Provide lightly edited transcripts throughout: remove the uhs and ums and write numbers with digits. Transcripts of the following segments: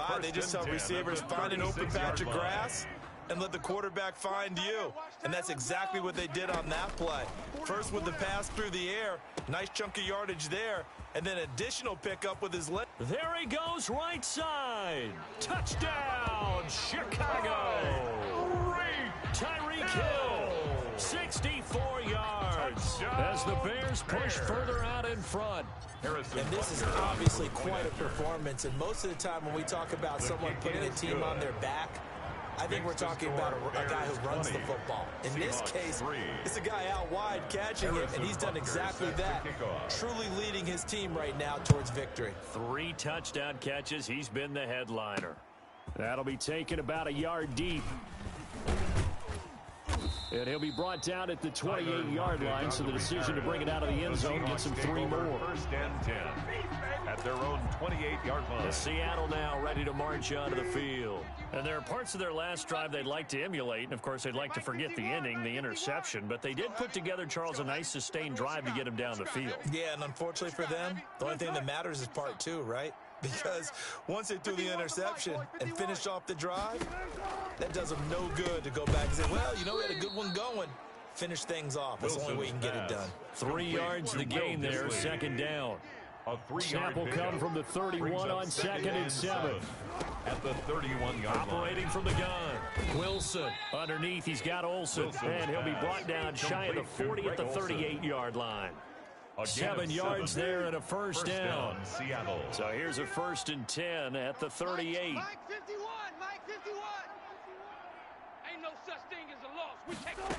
Ah, they just tell receivers, find an open patch of grass and let the quarterback find you. And that's exactly what they did on that play. First with the pass through the air, nice chunk of yardage there, and then additional pickup with his leg. There he goes, right side. Touchdown, Chicago. Tyreek Hill, 64 yards as the Bears push further out in front. And this is obviously quite a performance. And most of the time when we talk about someone putting a team on their back, I think we're talking about a guy who runs the football. In this case, it's a guy out wide catching it, and he's done exactly that, truly leading his team right now towards victory. 3 touchdown catches. He's been the headliner. That'll be taken about a yard deep. And he'll be brought down at the 28-yard line, so the decision to bring it out of the end zone gets him 3 more. First and 10 at their own 28-yard line. Seattle now ready to march onto the field. And there are parts of their last drive they'd like to emulate, and of course they'd like to forget the ending, the interception, but they did put together, Charles, a nice sustained drive to get him down the field. Yeah, and unfortunately for them, the only thing that matters is part 2, right? Because once they threw the interception and finished off the drive, that does them no good to go back and say, well, you know, we had a good one going. Finish things off. That's the only way you can get it done. 3 yards the gain there, second down. Snap will come from the 31 on 2nd and 7. At the 31-yard line. Operating from the gun. Wilson underneath. He's got Olsen. And he'll be brought down shy of the 40 at the 38-yard line. 7 yards there and a first down. Seattle. So here's a 1st and 10 at the 38. Mike 51. Mike 51. Ain't no such thing as a loss. We take it.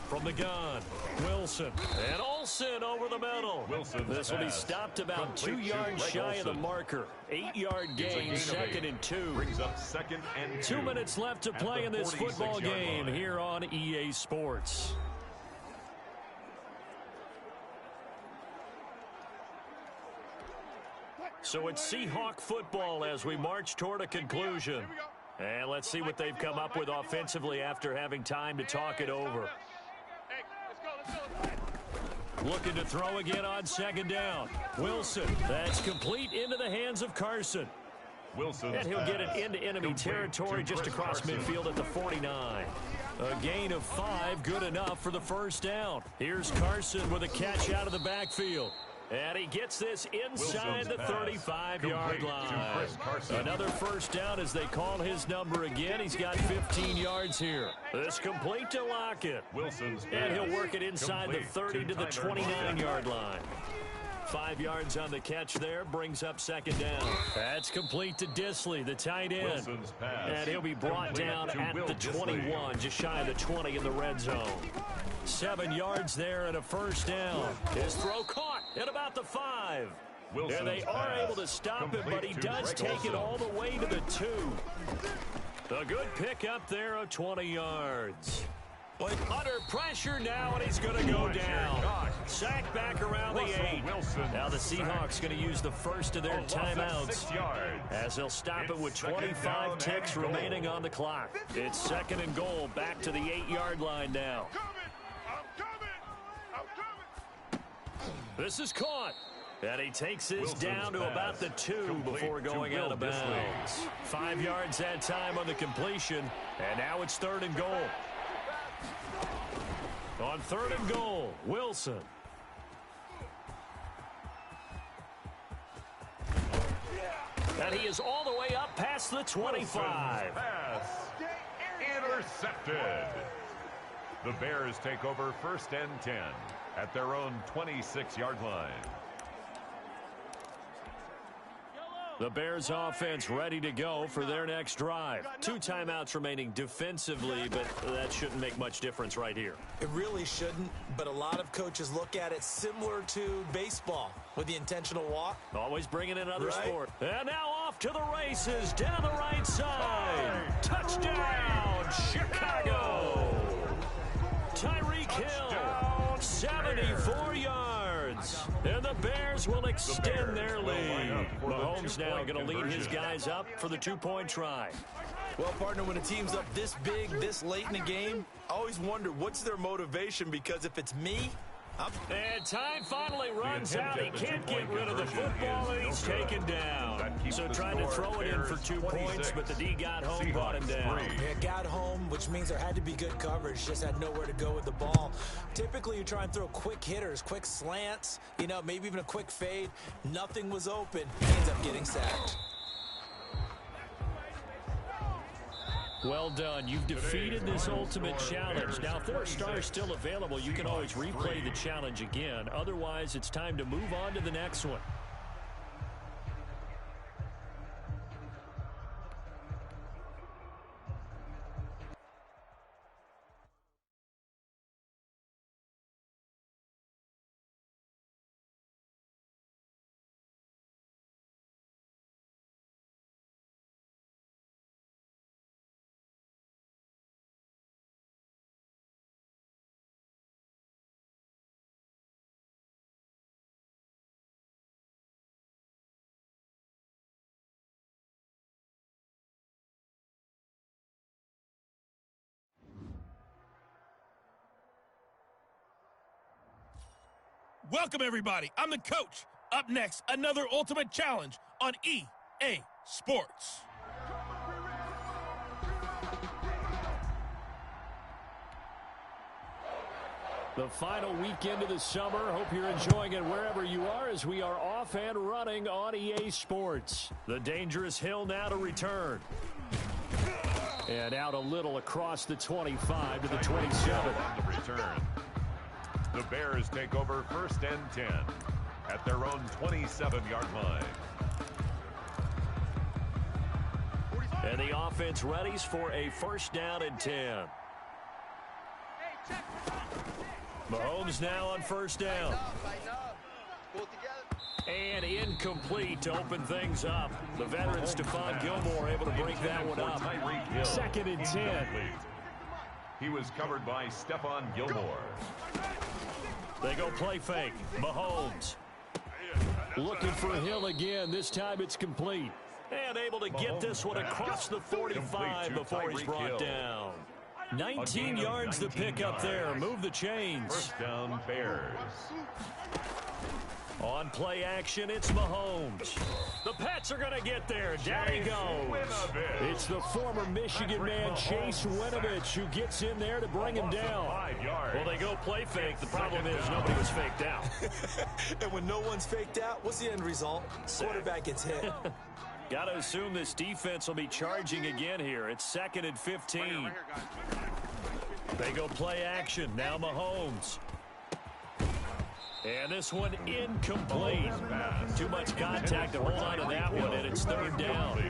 From the gun, Wilson and Olsen over the middle. This will be stopped about 2 yards shy of the marker. 8-yard gain, 2nd and 2. Brings up 2nd and 2. 2 minutes left to play in this football game here on EA Sports. So it's Seahawk football as we march toward a conclusion. And let's see what they've come up with offensively after having time to talk it over. Looking to throw again on 2nd down. Wilson, that's complete into the hands of Carson. Wilson. And he'll get it into enemy territory just across midfield at the 49. A gain of 5, good enough for the first down. Here's Carson with a catch out of the backfield. And he gets this inside the 35-yard line. Another first down as they call his number again. He's got 15 yards here. This complete to Lockett. And he'll work it inside the 30 to the 29-yard line. 5 yards on the catch there, brings up 2nd down. That's complete to Disley, the tight end. And he'll be brought down at the 21, just shy of the 20 in the red zone. 7 yards there and a first down. His throw caught at about the 5. And they are able to stop him, but he does take it all the way to the 2. A good pick up there of 20 yards. Under pressure now, and he's going to go down. Sacked back around the 8. Now the Seahawks going to use the first of their timeouts as they'll stop it with 25 ticks remaining on the clock. It's 2nd and goal, back to the 8-yard line now. This is caught. And he takes this down to about the 2 before going out of bounds. 5 yards that time on the completion, and now it's 3rd and goal. On 3rd and goal, Wilson. And he is all the way up past the 25. Pass intercepted. The Bears take over 1st and 10 at their own 26-yard line. The Bears offense ready to go for their next drive. 2 timeouts remaining defensively, but that shouldn't make much difference right here. It really shouldn't, but a lot of coaches look at it similar to baseball with the intentional walk. Always bringing in another sport. And now off to the races down the right side. Touchdown, Chicago. Tyreek Hill, 74 yards. And the Bears will extend their lead. Mahomes now going to lead his guys up for the 2-point try. Well, partner, when a team's up this big, this late in the game, I always wonder what's their motivation, because if it's me, And time finally runs out. He can't get rid of the football, and he's taken down. So trying to throw it in for 2 points, but the D got home, brought him down. Yeah, got home, which means there had to be good coverage. Just had nowhere to go with the ball. Typically, you try and throw quick hitters, quick slants, you know, maybe even a quick fade. Nothing was open. He ends up getting sacked. Well done. You've defeated this ultimate challenge. Now, if there are stars still available, you can always replay the challenge again. Otherwise, it's time to move on to the next one. Welcome, everybody. I'm the coach. Up next, another ultimate challenge on EA Sports. The final weekend of the summer. Hope you're enjoying it wherever you are as we are off and running on EA Sports. The dangerous hill now to return. And out a little across the 25 to the 27. On the return. The Bears take over 1st and 10 at their own 27-yard line. And the offense readies for a 1st down and 10. Mahomes now on 1st down. And incomplete to open things up. The veteran Stephon Gilmore able to break that one up. 2nd and 10. He was covered by Stephon Gilmore. They go play fake. Mahomes looking for Hill again. This time it's complete. And able to get this one across the 45 before he's brought down. 19 yards to pick up there. Move the chains. 1st down, Bears. On play action, it's Mahomes. The Pats are going to get there. Down he goes. It's the former Michigan man, Chase Winovich, who gets in there to bring him down. Well, they go play fake. The problem is nobody was faked out. And when no one's faked out, what's the end result? Quarterback gets hit. Got to assume this defense will be charging again here. It's 2nd and 15. They go play action. Now Mahomes. And this one incomplete. Too much contact to hold on to that one, and it's 3rd down.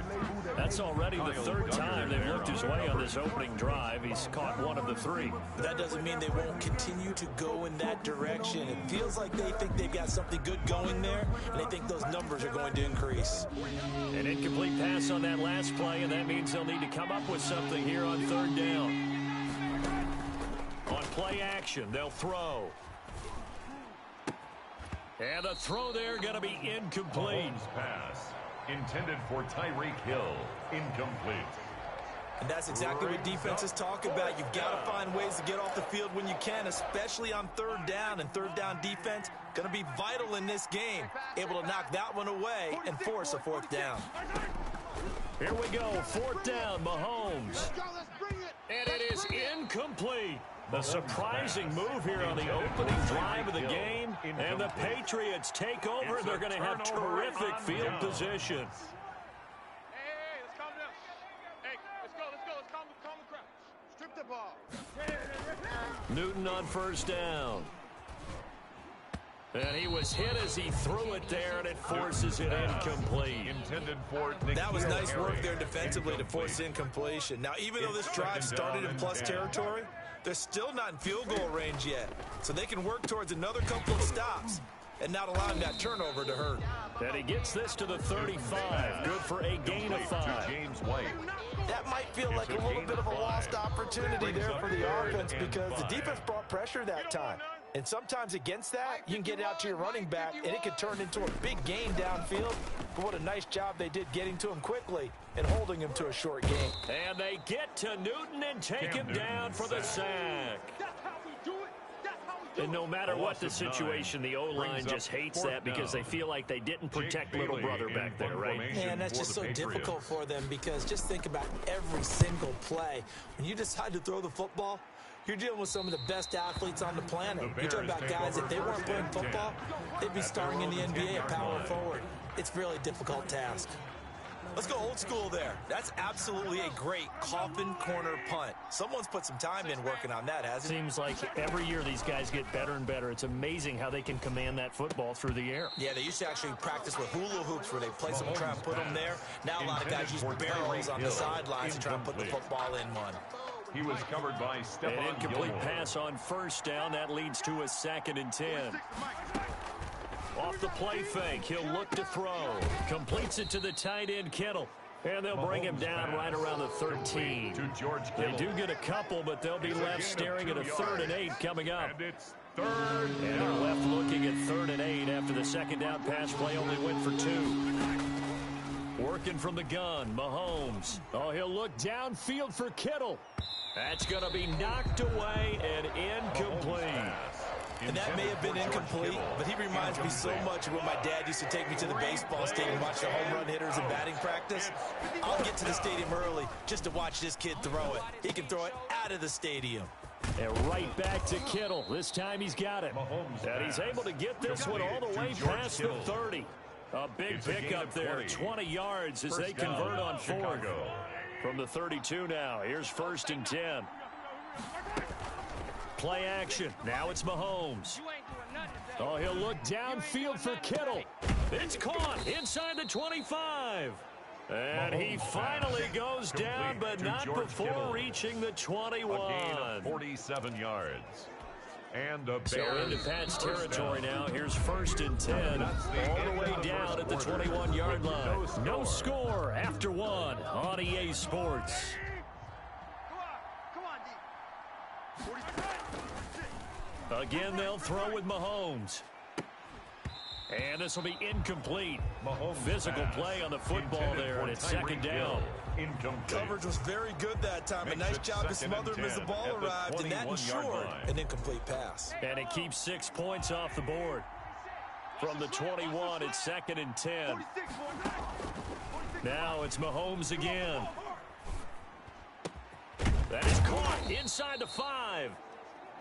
That's already the 3rd time they've looked his way on this opening drive. He's caught 1 of the 3. That doesn't mean they won't continue to go in that direction. It feels like they think they've got something good going there, and they think those numbers are going to increase. An incomplete pass on that last play, and that means they'll need to come up with something here on 3rd down. On play action, they'll throw. And the throw there going to be incomplete. Mahomes pass intended for Tyreek Hill. Incomplete. And that's exactly what defenses talk about. You've got to find ways to get off the field when you can, especially on 3rd down. And 3rd down defense going to be vital in this game. Able to knock that one away and force a 4th down. Here we go. 4th down, Mahomes. And it is incomplete. A surprising move here on the opening drive of the game. And the Patriots take over. They're going to have terrific field position. Hey, let's calm down. Hey, let's go. Let's calm the crowd. Strip the ball. Newton on 1st down. And he was hit as he threw it there, and it forces it incomplete. Intended for that was nice work there defensively to force incompletion. Now, even though this drive started in plus territory, they're still not in field goal range yet. So they can work towards another couple of stops and not allowing that turnover to hurt. And he gets this to the 35. Good for a gain of 5. James White. That might feel like a little bit of a lost opportunity there for the offense because the defense brought pressure that time. And sometimes against that, you can get it out to your running back, and it can turn into a big gain downfield. But what a nice job they did getting to him quickly and holding him to a short gain. And they get to Newton and take him down for the sack. That's how we do it. That's how we And no matter what the situation, the O-line just hates that because they feel like they didn't protect little brother back there, right? And that's just so difficult for them because just think about every single play. When you decide to throw the football, you're dealing with some of the best athletes on the planet. You're talking about guys, if they weren't playing football, they'd be starting in the NBA at power forward. It's a really difficult task. Let's go old school there. That's absolutely a great coffin corner punt. Someone's put some time in working on that, hasn't it? Seems like every year these guys get better and better. It's amazing how they can command that football through the air. Yeah, they used to actually practice with hula hoops where they place them and try and put them there. Now a lot of guys use barrels on the sidelines to try and put the football in one. He was covered by Stephon An incomplete Gilmore. pass on first down. That leads to a 2nd and 10. Off the play fake, he'll look to throw. Completes it to the tight end, Kittle. And they'll bring him down right around the 13. To George They Kittle. do get a couple, but they'll be left staring at a 3rd and 8 coming up. And it's 3rd And they're left looking at 3rd and 8 after the second down pass play only went for 2. Working from the gun, Mahomes. Oh, he'll look downfield for Kittle. That's going to be knocked away and incomplete. And that may have been incomplete, but he reminds me so much of when my dad used to take me to the baseball stadium and watch the home run hitters in batting practice. I'll get to the stadium early just to watch this kid throw it. He can throw it out of the stadium. And right back to Kittle. This time he's got it. And he's able to get this one all the way past the 30. A big pickup there, 20 yards as they convert on 4th. From the 32 now, here's 1st and 10. Play action. Now it's Mahomes. Oh, he'll look downfield for Kittle. It's caught inside the 25. And he finally goes down, but not before reaching the 21. A gain of 47 yards. And the So Bears into Pat's territory now. Here's 1st and 10. All the way down at the 21-yard line. No score after 1 on EA Sports. Again, they'll throw with Mahomes. And this will be incomplete. Physical play on the football there, and it's 2nd down. Coverage was very good that time. A nice job to smother him as the ball arrived, and that ensured an incomplete pass. And it keeps 6 points off the board. From the 21, it's 2nd and 10. Now it's Mahomes again. That is caught inside the 5.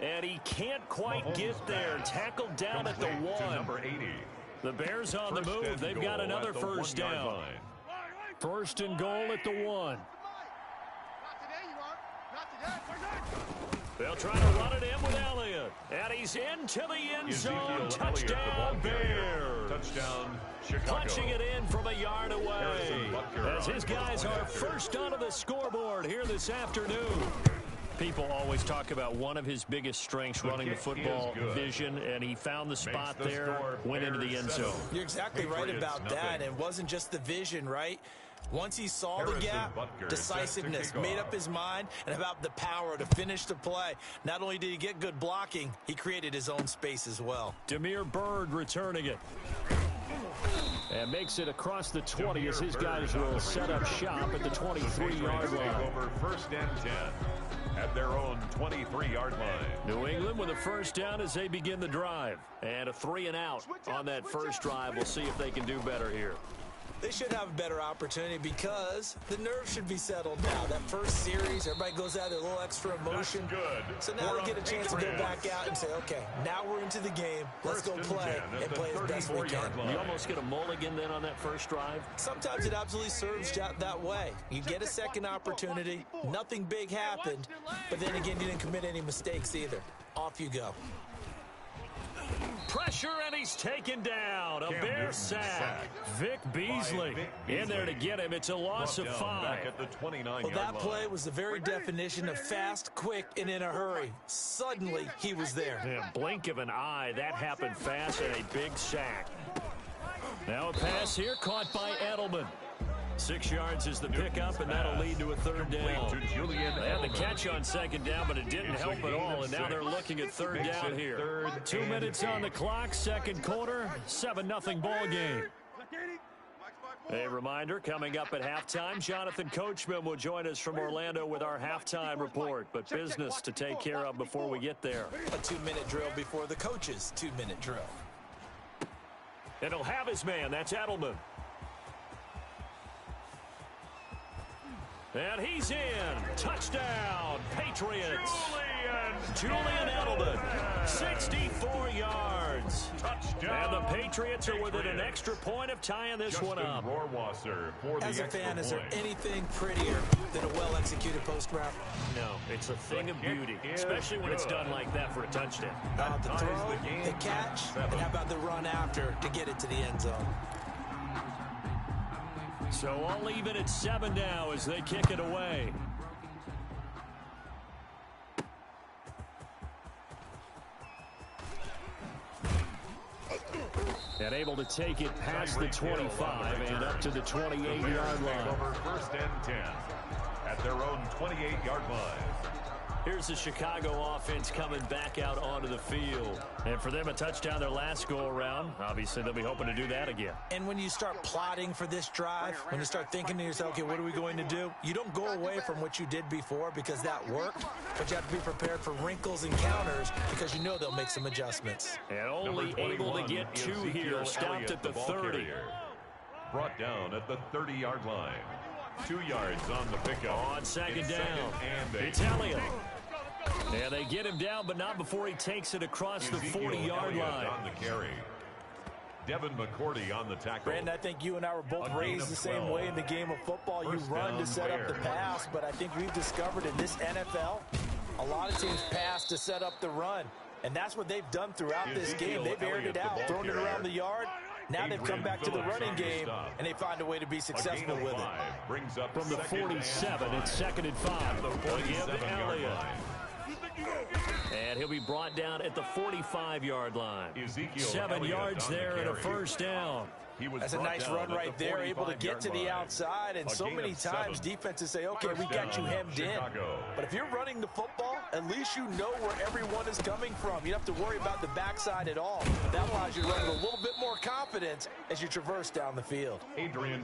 And he can't quite get there. Tackled down at the 1. Number 80. The Bears on the move. They've got another 1st down. 1st and goal at the 1. They'll try to run it in with Elliott. And he's into the end zone. Touchdown, Bears. Touchdown, Chicago. Punching it in from a yard away. As his guys are first onto the scoreboard here this afternoon. People always talk about one of his biggest strengths, running the football, vision, and he found the spot there, went into the end zone. You're exactly right about that. And it wasn't just the vision, right? Once he saw the gap, decisiveness, made up his mind, and about the power to finish the play. Not only did he get good blocking, he created his own space as well. Damiere Byrd returning it. And makes it across the 20 as his guys will set up shop at the 23-yard line. Over 1st and 10 at their own 23-yard line. New England with a 1st down as they begin the drive. And a 3 and out on that first drive. We'll see if they can do better here. They should have a better opportunity because the nerves should be settled now. That first series, everybody goes out there a little extra emotion. So now they get a chance to go back out and say, okay, now we're into the game. Let's go play and play as best we can. You almost get a mulligan then on that first drive? Sometimes it absolutely serves that way. You get a second opportunity. Nothing big happened. But then again, you didn't commit any mistakes either. Off you go. Pressure, and he's taken down. A Bear sack. Vic Beasley in there to get him. It's a loss of 5. Well, that play was the very definition of fast, quick, and in a hurry. Suddenly, he was there. In a blink of an eye, that happened fast, and a big sack. Now a pass here caught by Edelman. 6 yards is the pickup, and that'll lead to a 3rd down. They had the catch on 2nd down, but it didn't help at all, and now they're looking at 3rd down here. 2 minutes on the clock, 2nd quarter, 7-0 ball game. A reminder, coming up at halftime, Jonathan Coachman will join us from Orlando with our halftime report. But business to take care of before we get there. A 2-minute drill before the coach's 2-minute drill. And he'll have his man. That's Edelman. And he's in. Touchdown, Patriots. Julian Edelman, 64 yards. Touchdown. And the Patriots are within an extra point of tying this one up. As a fan, is there anything prettier than a well-executed post route? No, it's a thing of beauty, especially when it's done like that for a touchdown. The throw, the catch, and how about the run after to get it to the end zone? So all even at 7 now as they kick it away. And able to take it past the 25 and up to the 28-yard line. Over 1st and 10 at their own 28-yard line. Here's the Chicago offense coming back out onto the field. And for them, a touchdown their last go-around. Obviously, they'll be hoping to do that again. And when you start plotting for this drive, when you start thinking to yourself, okay, what are we going to do? You don't go away from what you did before because that worked, but you have to be prepared for wrinkles and counters because you know they'll make some adjustments. And only able to get 2 here, stopped at the 30. Brought down at the 30-yard line. 2 yards on the pickup. On second down, it's Elliott. And they get him down, but not before he takes it across the 40-yard line. On the carry. Devin McCourty on the tackle. Brandon, I think you and I were both raised the same way in the game of football. You run to set up the pass, but I think we've discovered in this NFL, a lot of teams pass to set up the run. And that's what they've done throughout this game. They've aired it out, thrown it around the yard. Now they've come back to the running game, and they find a way to be successful with it. Brings up from the 47, it's 2nd and 5. Again to Elliott. And he'll be brought down at the 45-yard line. 7 yards there and a first down. That's a nice run right there, able to get to the outside, and so many times defenses say, okay, we got you hemmed in. But if you're running the football, at least you know where everyone is coming from. You don't have to worry about the backside at all. That allows you to run with a little bit more confidence as you traverse down the field.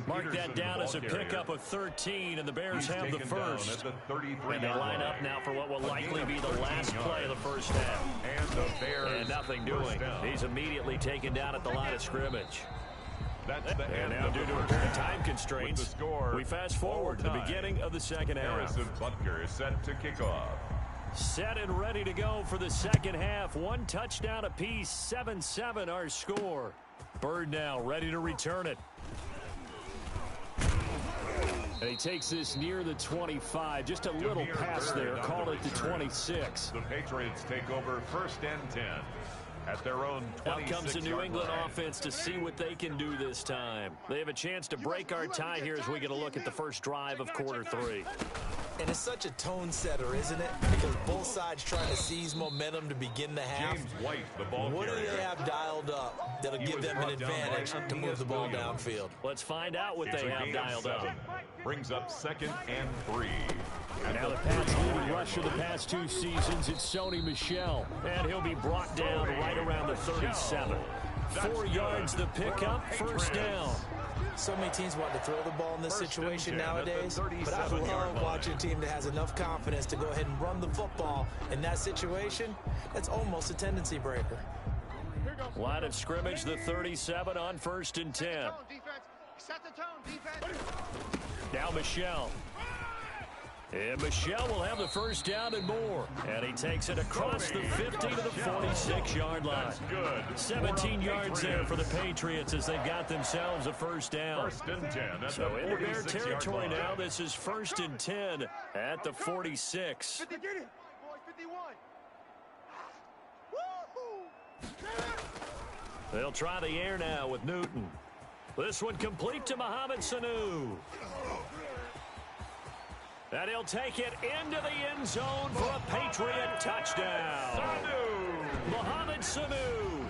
Mark that down as a pickup of 13, and the Bears have the first. And they line up now for what will likely be the last play of the first half. And nothing doing. He's immediately taken down at the line of scrimmage. And now, due to time constraints, we fast forward to the beginning of the second half. Harrison Butker is set to kick off. Set and ready to go for the second half. 1 touchdown apiece, 7-7 our score. Bird now ready to return it. And he takes this near the 25. Just a little pass there. Call it the 26. The Patriots take over 1st and 10. At their own 26 Now comes the New England offense to see what they can do this time. They have a chance to break our tie here as we get a look at the first drive of quarter 3. And it's such a tone setter, isn't it? Because both sides trying to seize momentum to begin the half. James White, the ball what do carrier. they have dialed up that'll give them an advantage to move the ball downfield? Let's find out what they have dialed up. Brings up 2nd and 3. Now the Pats leading rusher the past 2 seasons, it's Sony Michel. And he'll be brought down right around the 37. 4 yards the pickup, first down. So many teams want to throw the ball in this situation nowadays, but I love watching a team that has enough confidence to go ahead and run the football. In that situation, that's almost a tendency breaker. Line of scrimmage, the 37 on 1st and 10. Set the tone, defense. Now Michel. And Michel will have the first down and more. And he takes it across the 50 to the 46-yard line. That's good. 17 yards there for the Patriots as they've got themselves a first down. 1st and 10. So into Bear territory now. This is 1st and 10 at the 46. 50, get it. Boys, 51. Woo-hoo. They'll try the air now with Newton. This one complete to Mohamed Sanu. And he'll take it into the end zone for a Patriot touchdown. Mohamed Sanu,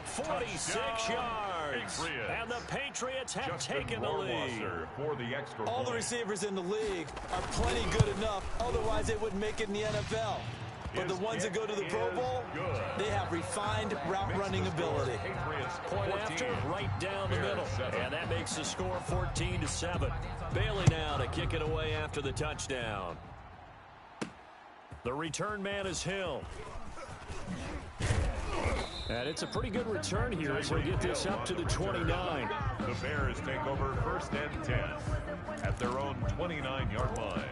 46 yards. And the Patriots have taken the lead. For the extra All the receivers in the league are plenty good enough. Otherwise, they wouldn't make it in the NFL. but the ones that go to the Pro Bowl, they have refined route running ability. Point after, right down the middle. And that makes the score 14-7. Bailey now to kick it away after the touchdown. The return man is Hill. And it's a pretty good return here as we get this up to the 29. The Bears take over 1st and 10 at their own 29-yard line.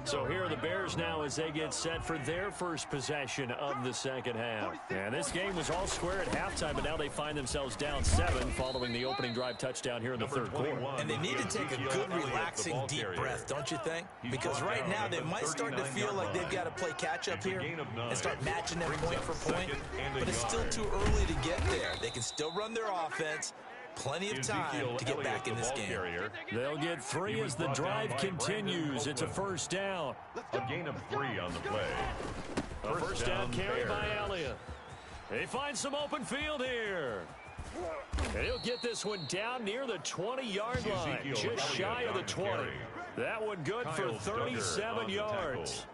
So here are the Bears now as they get set for their first possession of the second half. And this game was all square at halftime, but now they find themselves down 7 following the opening drive touchdown here in the third quarter. And they need to take a good, relaxing, deep breath, don't you think? Because right now they might start to feel like they've got to play catch-up here and start matching them point for point. But it's still too early to get there. They can still run their offense. Plenty of time to get back in this game. They'll get 3 as the drive continues. It's a first down. A gain of 3 on the play. A first down carry by Elliott. He finds some open field here. And he'll get this one down near the 20-yard line, just shy of the 20. That one good for 37 yards.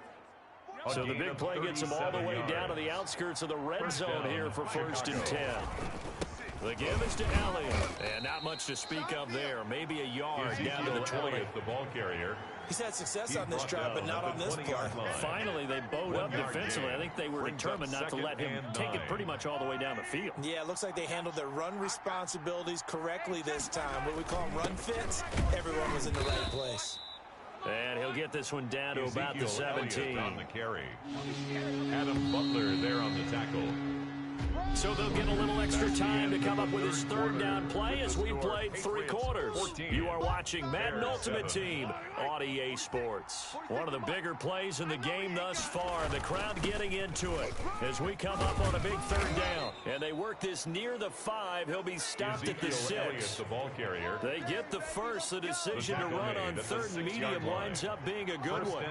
So the big play gets him all the way down to the outskirts of the red zone here for 1st and 10. The give is to Elliott. And not much to speak of there. Maybe a yard down to the 20. The ball carrier. He's had success on this drive, but not on this play. Finally, they bowed up defensively. I think they were determined not to let him take it pretty much all the way down the field. Yeah, it looks like they handled their run responsibilities correctly this time. What we call them run fits, everyone was in the right place. And he'll get this one down to about the 17. On the carry. Adam Butler there on the tackle. So they'll get a little extra time to come up with his third down play as we played 3 quarters. You are watching Madden Ultimate Team on EA Sports. One of the bigger plays in the game thus far. The crowd getting into it as we come up on a big third down. And they work this near the 5. He'll be stopped at the 6. The ball carrier. They get the first. The decision to run on 3rd and medium winds up being a good one.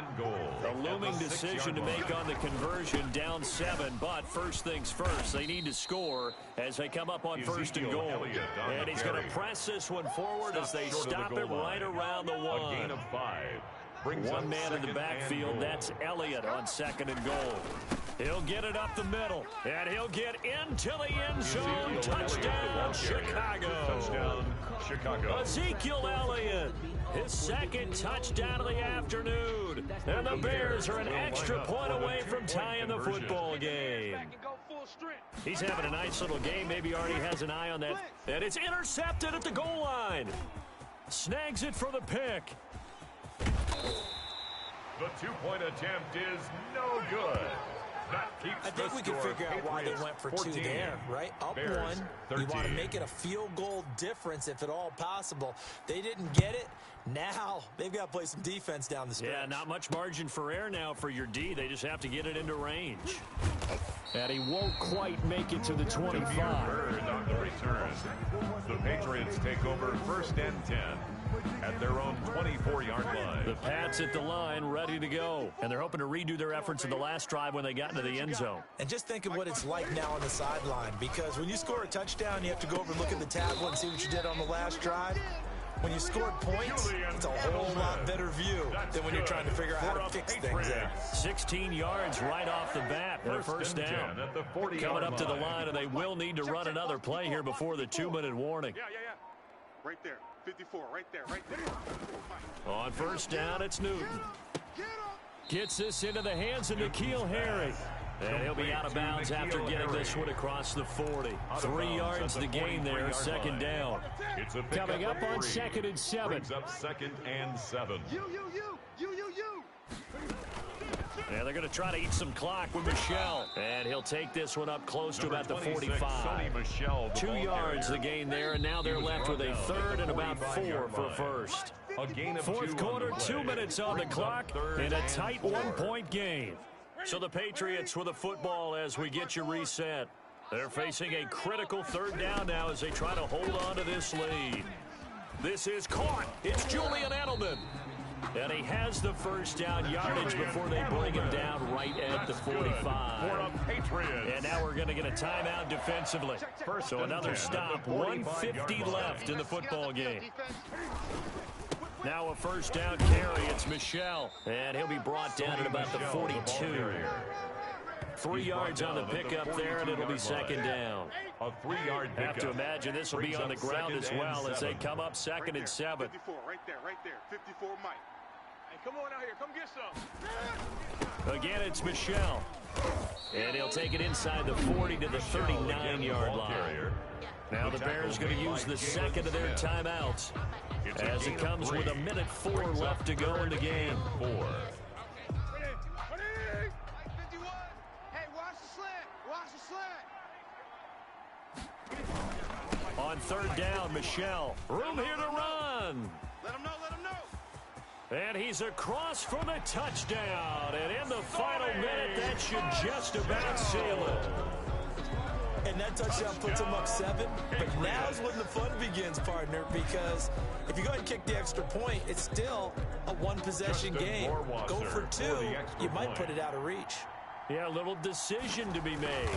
A looming decision to make on the conversion, down 7. But first things first, they need to score as they come up on 1st and goal. And he's going to press this one forward as they stop it right around the 1. A gain of 5. One man in the backfield, that's Elliott on 2nd and goal. He'll get it up the middle, and he'll get into the end zone. Touchdown, Chicago. Touchdown, Chicago. Ezekiel Elliott, his 2nd touchdown of the afternoon. And the Bears are an extra point away from tying the football game. He's having a nice little game. Maybe already has an eye on that. And it's intercepted at the goal line. Snags it for the pick. The 2-point attempt is no good. I think we can figure out why they went for 2 there, right? Up Bears, 1. You want to make it a field goal difference if at all possible. They didn't get it. Now they've got to play some defense down the stretch. Yeah, not much margin for error now for your D. They just have to get it into range. And he won't quite make it to the 25. On the return. The Patriots take over 1st and 10 at their own 24-yard line. The Pats at the line, ready to go. And they're hoping to redo their efforts in the last drive when they got into the end zone. And just think of what it's like now on the sideline, because when you score a touchdown, you have to go over and look at the tablet and see what you did on the last drive. When you scored points, it's a whole lot better view than when you're trying to figure out how to fix things there. 16 yards right off the bat for a first down. Coming up to the line, and they will need to run another play here before the 2-minute warning. Yeah. Right there. 54, right there. On first down, it's Newton. Gets this into the hands of N'Keal Harry. And he'll be out of bounds after getting this one across the 40. 3 yards the gain there, 2nd down. Coming up on 2nd and 7. Brings up 2nd and 7. Yeah, they're going to try to eat some clock with Michel. And he'll take this one up close to about the 45. 2 yards the gain there, and now they're left with a 3rd and about 4 for first. Fourth quarter, 2 minutes on the clock, and a tight 1-point game. So the Patriots with a football as we get you reset. They're facing a critical 3rd down now as they try to hold on to this lead. This is caught. It's Julian Edelman. And he has the first down yardage before they bring him down right at the 45. And now we're going to get a timeout defensively. So another stop. 1:50 left in the football game. Now a first down carry. It's Michel. And he'll be brought down at about the 42. 3 yards on the pickup there, and it'll be second down. A 3-yard pickup. Have to imagine this will be on the ground as well as they come up second and 7. 54, right there. 54, Mike. Hey, come on out here. Come get some. Again, it's Michel. And he'll take it inside the 40 to the 39-yard line. Now the Bears going to use the second of their timeouts as it comes with 1:04 left to go in the game. 4. Hey, watch the slant. Watch the slant. On third down, Michel. Room here to run. Let him know. And he's across for the touchdown. And in the final minute, that should just about seal it. And that touchdown puts him up 7. But now's when the fun begins, partner, because if you go ahead and kick the extra point, it's still a one-possession game. Go for 2, you might put it out of reach. Yeah, a little decision to be made.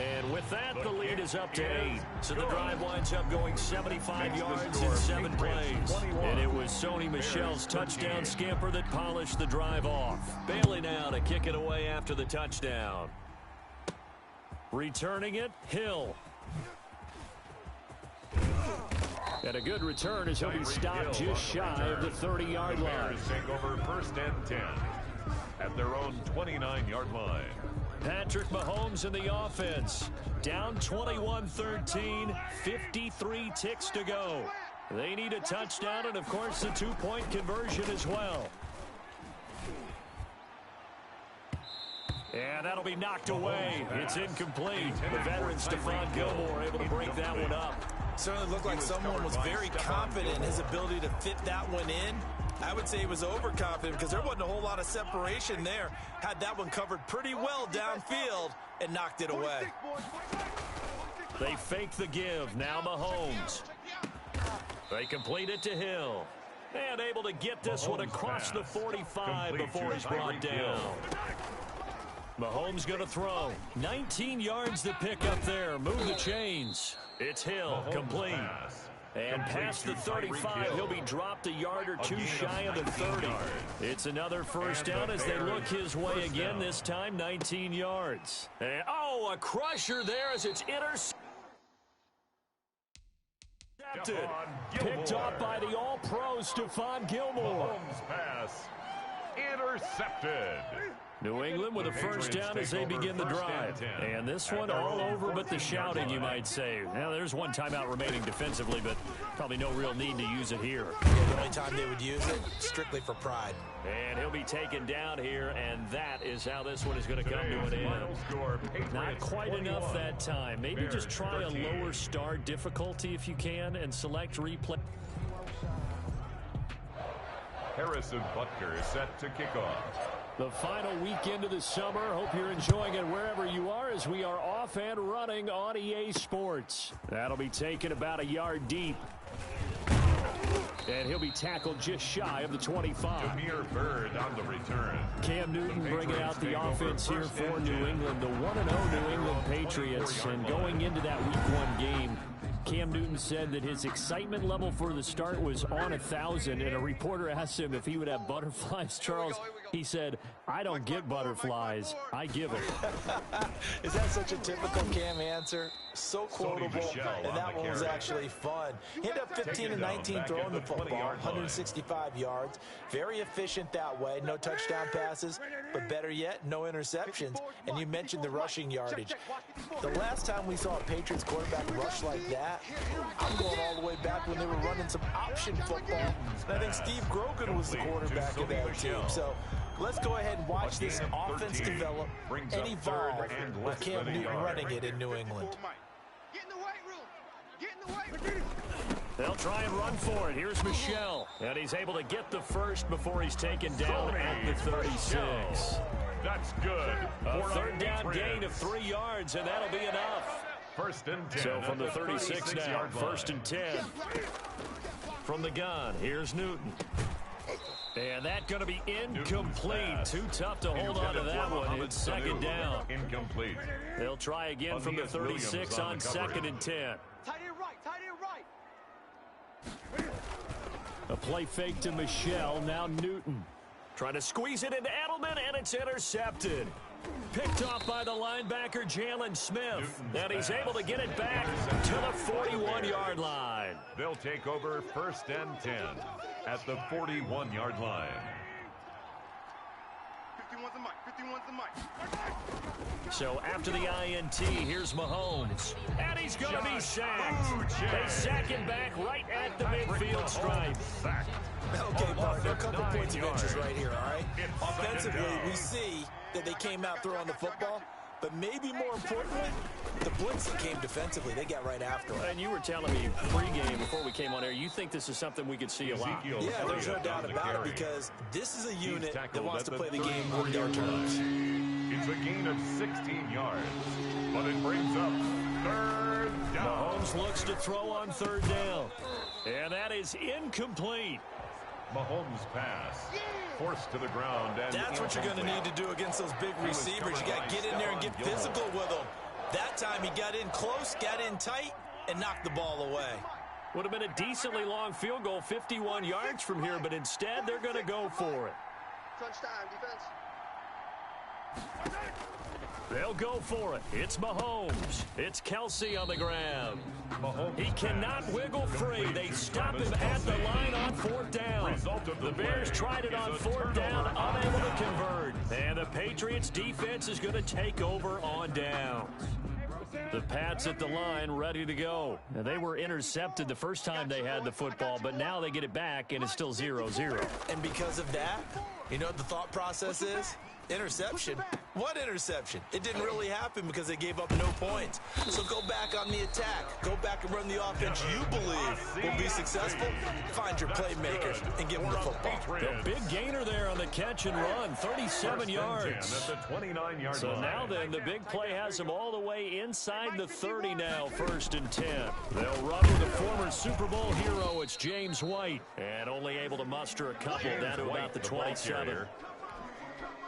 And with that, the lead is up to 8. So the drive winds up going 75 yards in 7 plays. And it was Sony Michel's touchdown scamper that polished the drive off. Bailey now to kick it away after the touchdown. Returning it, Hill. And a good return as he'll be stopped just shy of the 30-yard line. Take over first and 10 at their own 29-yard line. Patrick Mahomes in the offense. Down 21-13, 53 ticks to go. They need a touchdown and, of course, a 2-point conversion as well. And that'll be knocked away. It's incomplete. The veteran Stephon Gilmore able to break that one up. Certainly looked like someone was very confident in his ability to fit that one in. I would say he was overconfident because there wasn't a whole lot of separation there. Had that one covered pretty well downfield and knocked it away. They fake the give. Now Mahomes. They complete it to Hill. And able to get this one across the 45 before he's brought down. Mahomes going to throw. 19 yards to pick up there. Move the chains. It's Hill. Complete. And past the 35, he'll be dropped a yard or 2 shy of the 30. It's another first down as they look his way again, this time 19 yards. And, a crusher there as it's intercepted. Picked up by the all-pro Stephon Gilmore. Mahomes pass intercepted. New England with a first down as they begin the drive. And this one all over but the shouting, you might say. Now, there's one timeout remaining defensively, but probably no real need to use it here. Yeah, the only time they would use it, strictly for pride. And he'll be taken down here, and that is how this one is going to come to an end. Not quite enough that time. Maybe just try a lower star difficulty if you can and select replay. Harrison Butker is set to kick off. The final weekend of the summer. Hope you're enjoying it wherever you are as we are off and running on EA Sports. That'll be taken about a yard deep. And he'll be tackled just shy of the 25. Jameer Byrd on the return. Cam Newton bringing out the offense here for New England. The 1-0 New England Patriots. And going into that Week 1 game, Cam Newton said that his excitement level for the start was on 1,000, and a reporter asked him if he would have butterflies. Charles, he said, "I don't get butterflies, I give them." Is that such a typical Cam answer? So quotable, and that one was actually fun. He ended up 15 and 19 throwing the football, 165 yards. Very efficient that way. No touchdown passes, but better yet, no interceptions. And you mentioned the rushing yardage. The last time we saw a Patriots quarterback rush like that, I'm going all the way back when they were running some option football. And I think Steve Grogan was the quarterback of that team. So let's go ahead and watch this offense develop and evolve with Cam Newton running it in New England. Get in the weight room. Get in the weight room. They'll try and run for it. Here's Michel. And he's able to get the first before he's taken down at the 36. That's good. A third down gain of 3 yards, and that'll be enough. First and 10. So from the 36 now, first and 10. From the gun, here's Newton. And that's going to be incomplete. Too tough to hold on to that one. It's second down. Incomplete. They'll try again from the 36 on second and 10. Tight end right. Tight end right. A play fake to Michelle, now Newton. Trying to squeeze it into Edelman, and it's intercepted. Picked off by the linebacker, Jalen Smith. And he's able to get it back to the 41-yard line. They'll take over 1st and 10 at the 41-yard line. 51's the mic. 51's the mic. So after the INT, here's Mahomes. And he's going to be sacked. They sack him back right at the midfield stripe. Okay, partner, a couple points of interest right here, all right? Offensively, we see that they came out throwing the football, but maybe more importantly, the blitz that came defensively, they got right after it. And you were telling me pregame before we came on air, you think this is something we could see a lot. Yeah, there's no doubt about it, because this is a unit that wants to play the game on their terms. It's a gain of 16 yards, but it brings up 3rd down. Mahomes looks to throw on 3rd down, and that is incomplete. Mahomes' pass forced to the ground. And that's what you're going to need to do against those big receivers. You got to get in there and get physical with them. That time he got in close, got in tight, and knocked the ball away. Would have been a decently long field goal, 51 yards from here, but instead they're going to go for it. Crunch time, defense. They'll go for it. It's Mahomes. It's Kelsey on the ground. He cannot wiggle free. They stop him at the line on 4th down. The Bears tried it on 4th down, unable to convert. And the Patriots defense is going to take over on downs. The Pats at the line ready to go. Now, they were intercepted the first time they had the football, but now they get it back, and it's still 0-0. And because of that, you know what the thought process is? Interception. What interception? It didn't really happen because they gave up no points. So go back on the attack. Go back and run the offense you believe will be successful. Find your playmakers and give them the football. The big gainer there on the catch and run, 37 yards. At the 29-yard so line. Now then, the big play has them all the way inside the 30 now, 1st and 10. They'll run with the former Super Bowl hero. It's James White. And only able to muster a couple down to about the 27.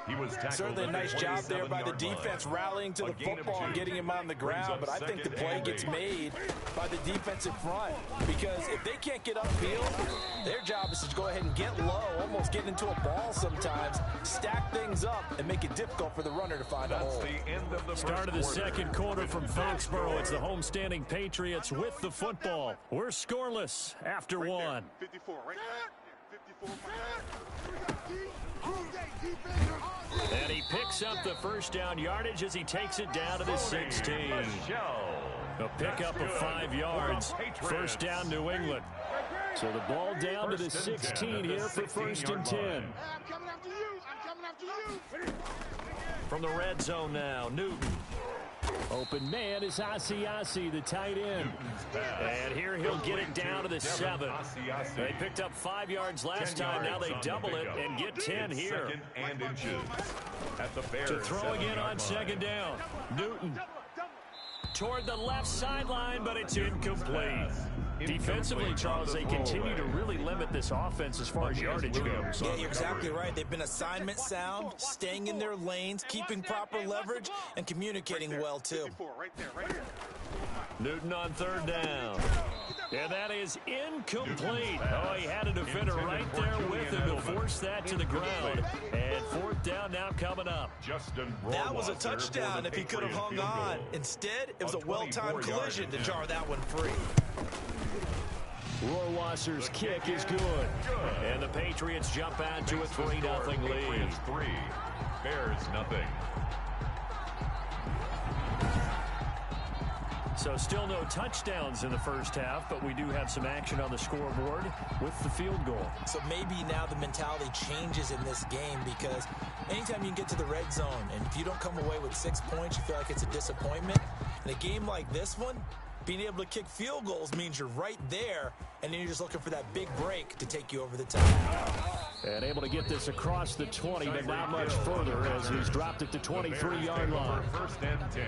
He was certainly a nice job there by the defense rallying to the football and getting him on the ground, but I think the play gets made by the defensive front because if they can't get upfield, their job is to go ahead and get low, almost get into a ball sometimes, stack things up, and make it difficult for the runner to find a hole. Start of the second quarter from Foxborough. It's the homestanding Patriots with the football. We're scoreless after one. 54, right there. 54. And he picks up the 1st down yardage as he takes it down to the 16. A pickup of 5 yards. 1st down, New England. So the ball down to the 16 here for 1st and 10. I'm coming after you. I'm coming after you. From the red zone now, Newton. Open man is Asiasi, the tight end. And here he'll get it down to the 7. They picked up 5 yards last time. Now they double it and get 10 here. And inches at the Bears. To throw again on 2nd down. Newton toward the left sideline, but it's incomplete. Defensively, Charles, they continue to really limit this offense as far as yardage goes. Yeah, you're exactly right. They've been assignment sound, staying in their lanes, keeping proper leverage, and communicating well, too. Newton on 3rd down. And that is incomplete. Oh, he had a defender right there with him to force that to the ground. And 4th down now coming up. That was a touchdown if he could have hung on. Instead, it was a well-timed collision to jar that one free. Rohrwasser's kick is good. And the Patriots jump out to a 3-0 lead. 3, Bears nothing. So still no touchdowns in the first half, but we do have some action on the scoreboard with the field goal. So maybe now the mentality changes in this game because anytime you can get to the red zone and if you don't come away with 6 points, you feel like it's a disappointment. In a game like this one, being able to kick field goals means you're right there, and then you're just looking for that big break to take you over the top. And able to get this across the 20, but not much further as he's dropped it to 23-yard line. 1st and 10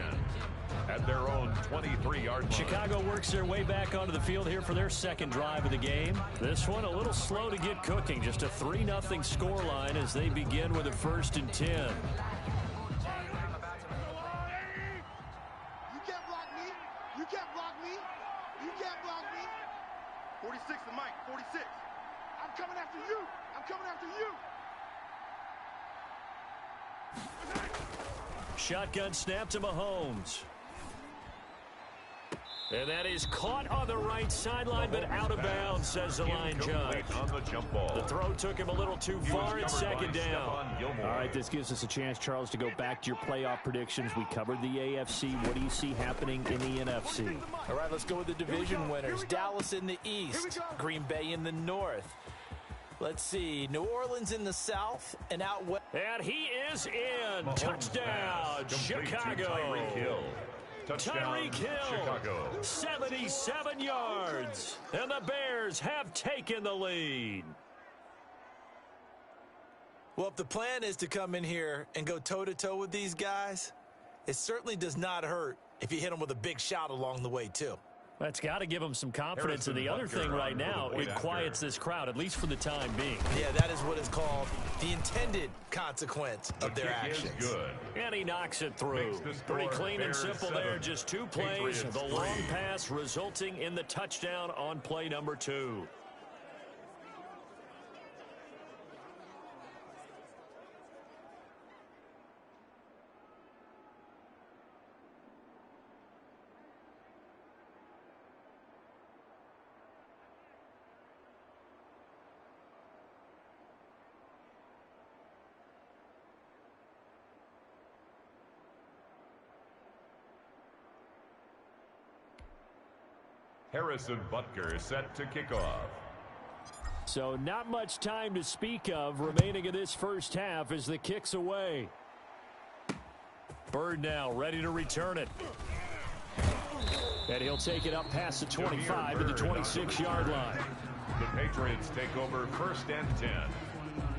at their own 23-yard line. Chicago works their way back onto the field here for their 2nd drive of the game. This one a little slow to get cooking. Just a 3-0 scoreline as they begin with a 1st and 10. You can't block me. You can't block me. You can't block me. 46 the mic. 46. I'm coming after you. Shotgun snap to Mahomes. And that is caught on the right sideline, but out of bounds, says the line judge. On the jump ball. The throw took him a little too far. It's second down. All right, this gives us a chance, Charles, to go back to your playoff predictions. We covered the AFC. What do you see happening in the NFC? All right, let's go with the division winners. Dallas in the East, Green Bay in the North. Let's see, New Orleans in the South and out west. And he is in. Touchdown, Chicago. Tyreek Hill, Chicago. 77 yards. And the Bears have taken the lead. Well, if the plan is to come in here and go toe-to-toe with these guys, it certainly does not hurt if you hit them with a big shot along the way, too. That's got to give them some confidence. And the other thing right now, it quiets this crowd, at least for the time being. Yeah, that is what is called the intended consequence of their actions. Good. And he knocks it through. Pretty clean and simple there. Just two plays. The long pass resulting in the touchdown on play number 2. Harrison Butker set to kick off. So not much time to speak of remaining in this first half as the kick's away. Bird now ready to return it. And he'll take it up past the 25 to the 26-yard line. The Patriots take over 1st and 10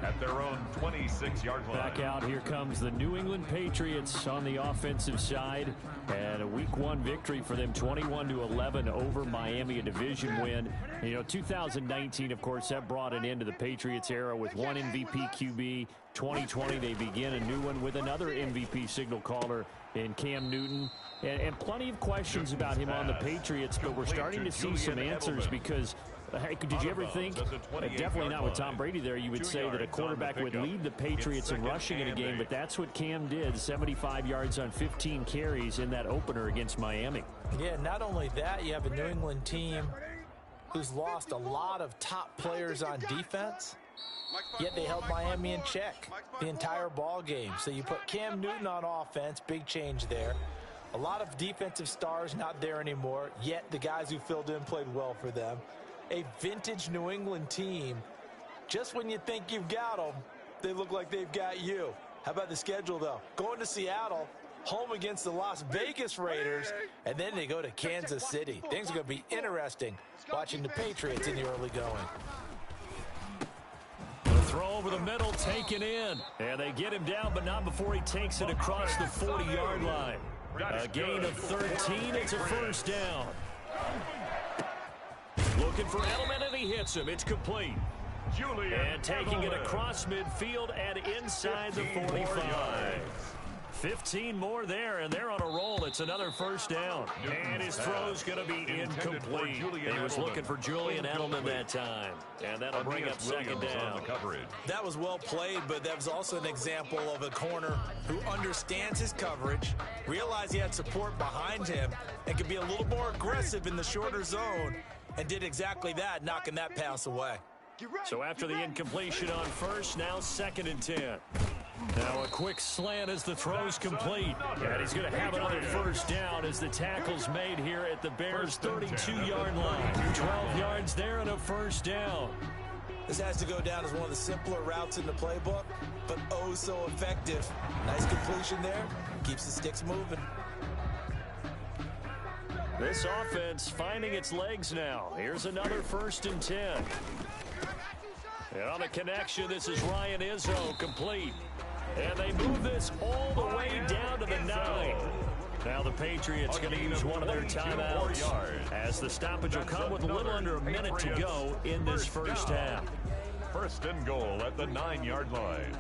at their own 26-yard line. Back out, here comes the New England Patriots on the offensive side. And a Week 1 victory for them, 21-11 over Miami, a division win. You know, 2019, of course, that brought an end to the Patriots era with one MVP QB. 2020, they begin a new one with another MVP signal caller in Cam Newton. And plenty of questions about him on the Patriots, but we're starting to see some answers because did you ever think, definitely not with Tom Brady there, you would say that a quarterback would lead the Patriots in rushing in a game, but that's what Cam did, 75 yards on 15 carries in that opener against Miami. Yeah, not only that, you have a New England team who's lost a lot of top players on defense, yet they held Miami in check the entire ball game. So you put Cam Newton on offense, big change there. A lot of defensive stars not there anymore, yet the guys who filled in played well for them. A vintage New England team, just when you think you've got them, they look like they've got you. How about the schedule, though? Going to Seattle, home against the Las Vegas Raiders, and then they go to Kansas City. Things are going to be interesting watching the Patriots in the early going. The throw over the middle, taken in. And they get him down, but not before he takes it across the 40-yard line. A gain of 13. It's a first down. Looking for Edelman, and he hits him. It's complete. And taking it across midfield and inside the 45. 15 more there, and they're on a roll. It's another first down. And his throw's going to be incomplete. He was looking for Julian Edelman that time. And that'll bring up second down. That was well played, but that was also an example of a corner who understands his coverage, realized he had support behind him, and could be a little more aggressive in the shorter zone, and did exactly that, knocking that pass away. So after the incompletion on first, now 2nd and 10. Now a quick slant as the throw's complete. And he's going to have another first down as the tackle's made here at the Bears' 32-yard line. 12 yards there and a first down. This has to go down as one of the simpler routes in the playbook, but oh so effective. Nice completion there. Keeps the sticks moving. This offense finding its legs now. Here's another 1st and 10. And on the connection, this is Ryan Izzo, complete. And they move this all the way down to the 9. Now the Patriots going to use one of their timeouts as the stoppage will come with a little under a minute to go in this first half. 1st and goal at the 9-yard line.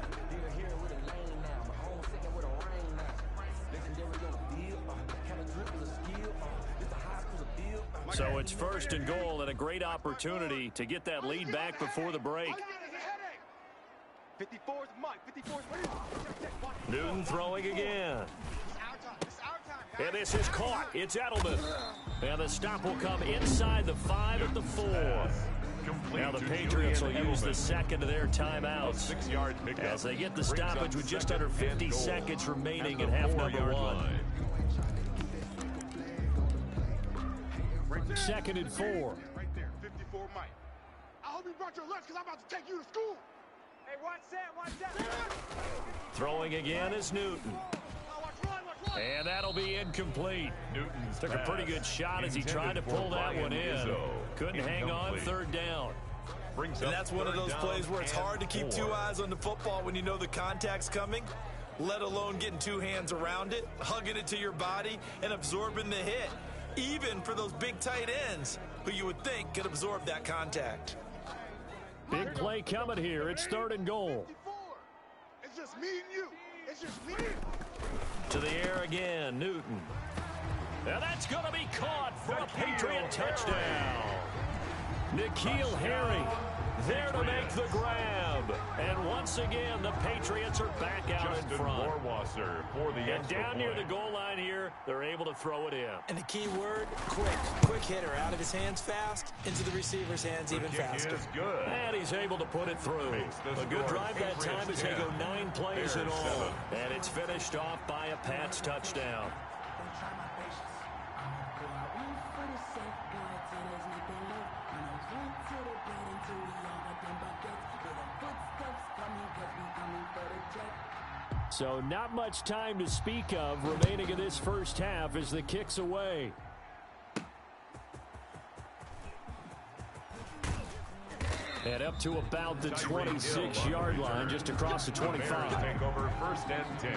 So it's 1st and goal and a great opportunity to get that lead back before the break. 54's Mike. 54's Newton throwing again. And this is caught. It's Edelman. And the stop will come inside the 5 at the 4. Now the Patriots will use the second of their timeouts as they get the stoppage with just under 50 seconds remaining in half number 1. Second and 4. Right there, 54 Mike. I hope you brought your lunch because I'm about to take you to school. Hey, watch that. Throwing again is Newton. And that'll be incomplete. Newton's took a pretty good shot as he tried to pull that one in. Couldn't hang on, third down. And that's one of those plays where it's hard to keep 2 eyes on the football when you know the contact's coming, let alone getting 2 hands around it, hugging it to your body, and absorbing the hit, even for those big tight ends who you would think could absorb that contact. Big play coming here. It's 3rd and goal. It's just me and you. It's just me. To the air again, Newton. And that's going to be caught for a Patriot touchdown. N'Keal Harry there to make the grab. And once again, the Patriots are back out in front. And down near the goal line here, they're able to throw it in. And the key word, quick. Quick hitter, out of his hands fast, into the receiver's hands even faster. And he's able to put it through. A good drive that time as they go 9 plays in all. And it's finished off by a Pats touchdown. So not much time to speak of remaining in this first half as the kick's away. And up to about the 26-yard line, just across the 25. Take over 1st and 10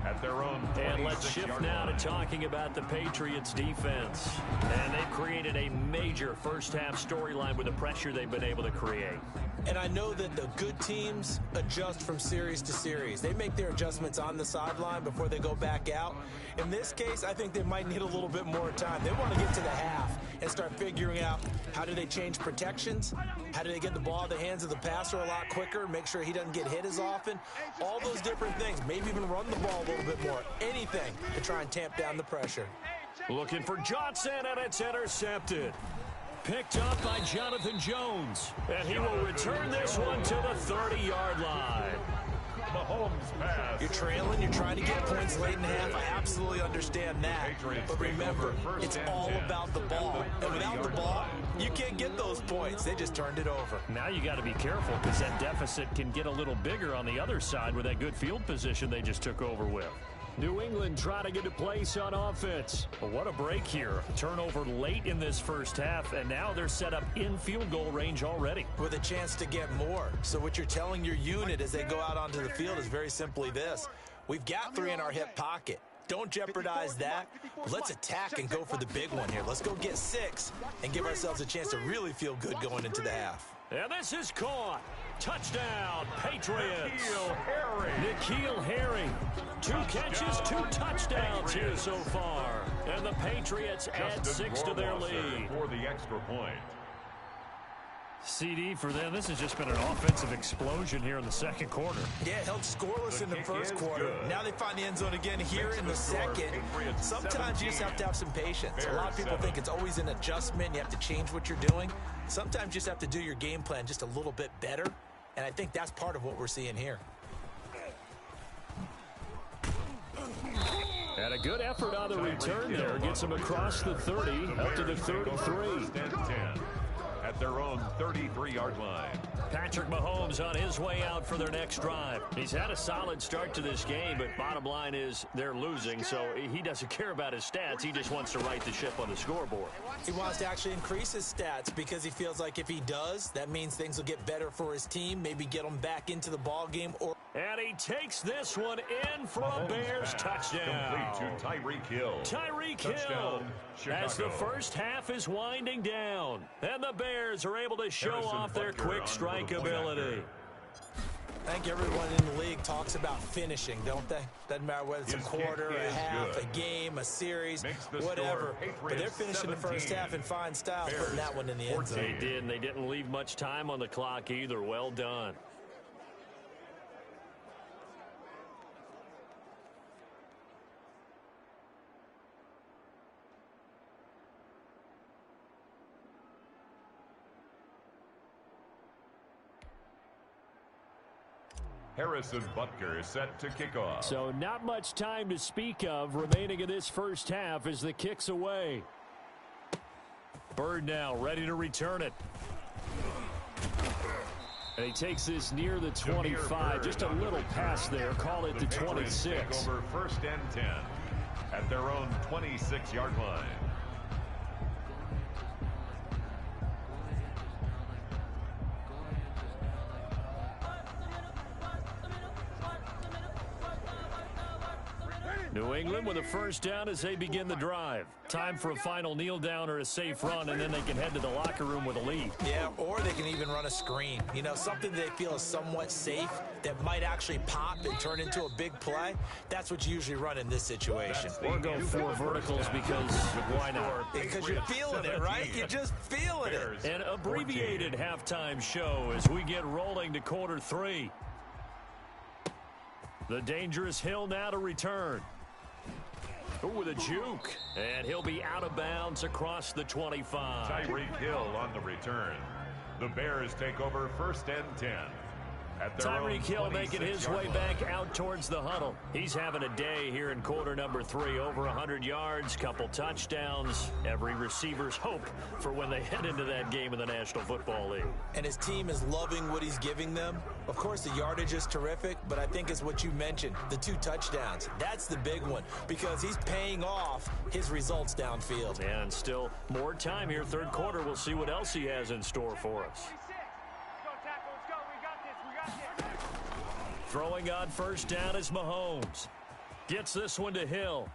at their own 26-yard line. And let's shift now to talking about the Patriots defense. And they've created a major first-half storyline with the pressure they've been able to create. And I know that the good teams adjust from series to series. They make their adjustments on the sideline before they go back out. In this case, I think they might need a little bit more time. They want to get to the half and start figuring out how do they change protections, how do they get the ball in the hands of the passer a lot quicker, make sure he doesn't get hit as often, all those different things. Maybe even run the ball a little bit more, anything to try and tamp down the pressure. Looking for Johnson, and it's intercepted. Picked up by Jonathan Jones. And he will return this one to the 30-yard line. Mahomes pass. You're trailing, you're trying to get points late in the half. I absolutely understand that. But remember, it's all about the ball. And without the ball, you can't get those points. They just turned it over. Now you got to be careful because that deficit can get a little bigger on the other side with that good field position they just took over with. New England trying to get a place on offense. But what a break here. Turnover late in this first half, and now they're set up in field goal range already. With a chance to get more. So what you're telling your unit as they go out onto the field is very simply this. We've got 3 in our hip pocket. Don't jeopardize that. Let's attack and go for the big one here. Let's go get 6 and give ourselves a chance to really feel good going into the half. And this is caught. Touchdown, Patriots. N'Keal Harry. 2 catches, 2 touchdowns here so far. And the Patriots add 6 to their lead. For the extra point. CD for them. This has just been an offensive explosion here in the second quarter. Yeah, held scoreless in the first quarter. Now they find the end zone again here in the second. Sometimes you just have to have some patience. A lot of people think it's always an adjustment. You have to change what you're doing. Sometimes you just have to do your game plan just a little bit better. And I think that's part of what we're seeing here. And a good effort on the return there. Gets them across the 30, up to the 33. At their own 33-yard line. Patrick Mahomes on his way out for their next drive. He's had a solid start to this game, but bottom line is they're losing, so he doesn't care about his stats. He just wants to right the ship on the scoreboard. He wants to actually increase his stats because he feels like if he does, that means things will get better for his team, maybe get them back into the ball game. And he takes this one in for a Bears touchdown. Complete to Tyreek Hill. Tyreek Hill as the first half is winding down. And the Bears are able to show off their quick strike ability. I think everyone in the league talks about finishing, don't they? Doesn't matter whether it's a quarter, a half, a game, a series, whatever. But they're finishing the first half in fine style, putting that one in the end zone. They did, and they didn't leave much time on the clock either. Well done. Harrison Butker is set to kick off. So not much time to speak of remaining in this first half as the kick's away. Bird now ready to return it. And he takes this near the 25. Just a little pass there. Call it the 26. Over 1st and 10 at their own 26-yard line. New England with a first down as they begin the drive. Time for a final kneel down or a safe run, and then they can head to the locker room with a lead. Yeah, or they can even run a screen. You know, something they feel is somewhat safe that might actually pop and turn into a big play. That's what you usually run in this situation. Or go 4 verticals because why not? Because you're feeling it, right? You're just feeling it. An abbreviated halftime show as we get rolling to quarter 3. The dangerous Hill now to return. With a juke, and he'll be out of bounds across the 25. Tyreek Hill on the return. The Bears take over 1st and 10. Tyreek Hill making his way back out towards the huddle. He's having a day here in quarter number 3. Over 100 yards, couple touchdowns. Every receiver's hope for when they head into that game in the National Football League. And his team is loving what he's giving them. Of course, the yardage is terrific, but I think it's what you mentioned, the 2 touchdowns. That's the big one because he's paying off his results downfield. And still more time here, 3rd quarter. We'll see what else he has in store for us. Throwing on first down is Mahomes. Gets this one to Hill.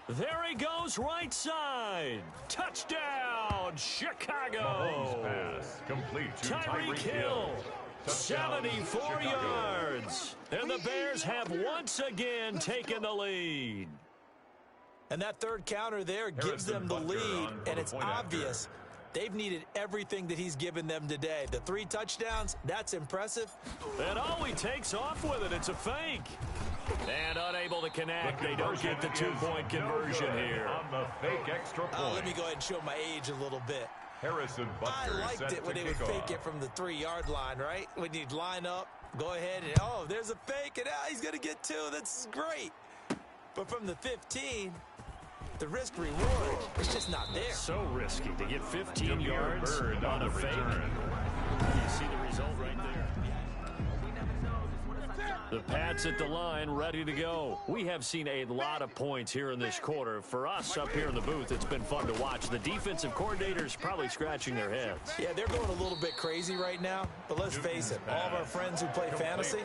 There he goes, right side. Touchdown, Chicago. Mahomes pass complete to Tyreek Hill. 74 yards. And the Bears have once again taken the lead. And that 3rd counter there gives them the lead, and it's obvious. They've needed everything that he's given them today. The 3 touchdowns, that's impressive. And oh, he takes off with it. It's a fake. And unable to connect. They don't get the 2-point conversion here. On the fake extra point. Let me go ahead and show my age a little bit. Harrison Butker I liked it when they would fake it from the 3-yard line, right? When you'd line up, go ahead, and oh, there's a fake, and he's going to get 2. That's great. But from the 15... the risk reward is just not there. So risky to get 15 yards on a fake. You see the result right there. The Pats at the line, ready to go. We have seen a lot of points here in this quarter. For us up here in the booth, it's been fun to watch. The defensive coordinators probably scratching their heads. Yeah, they're going a little bit crazy right now. But let's face it, all of our friends who play fantasy,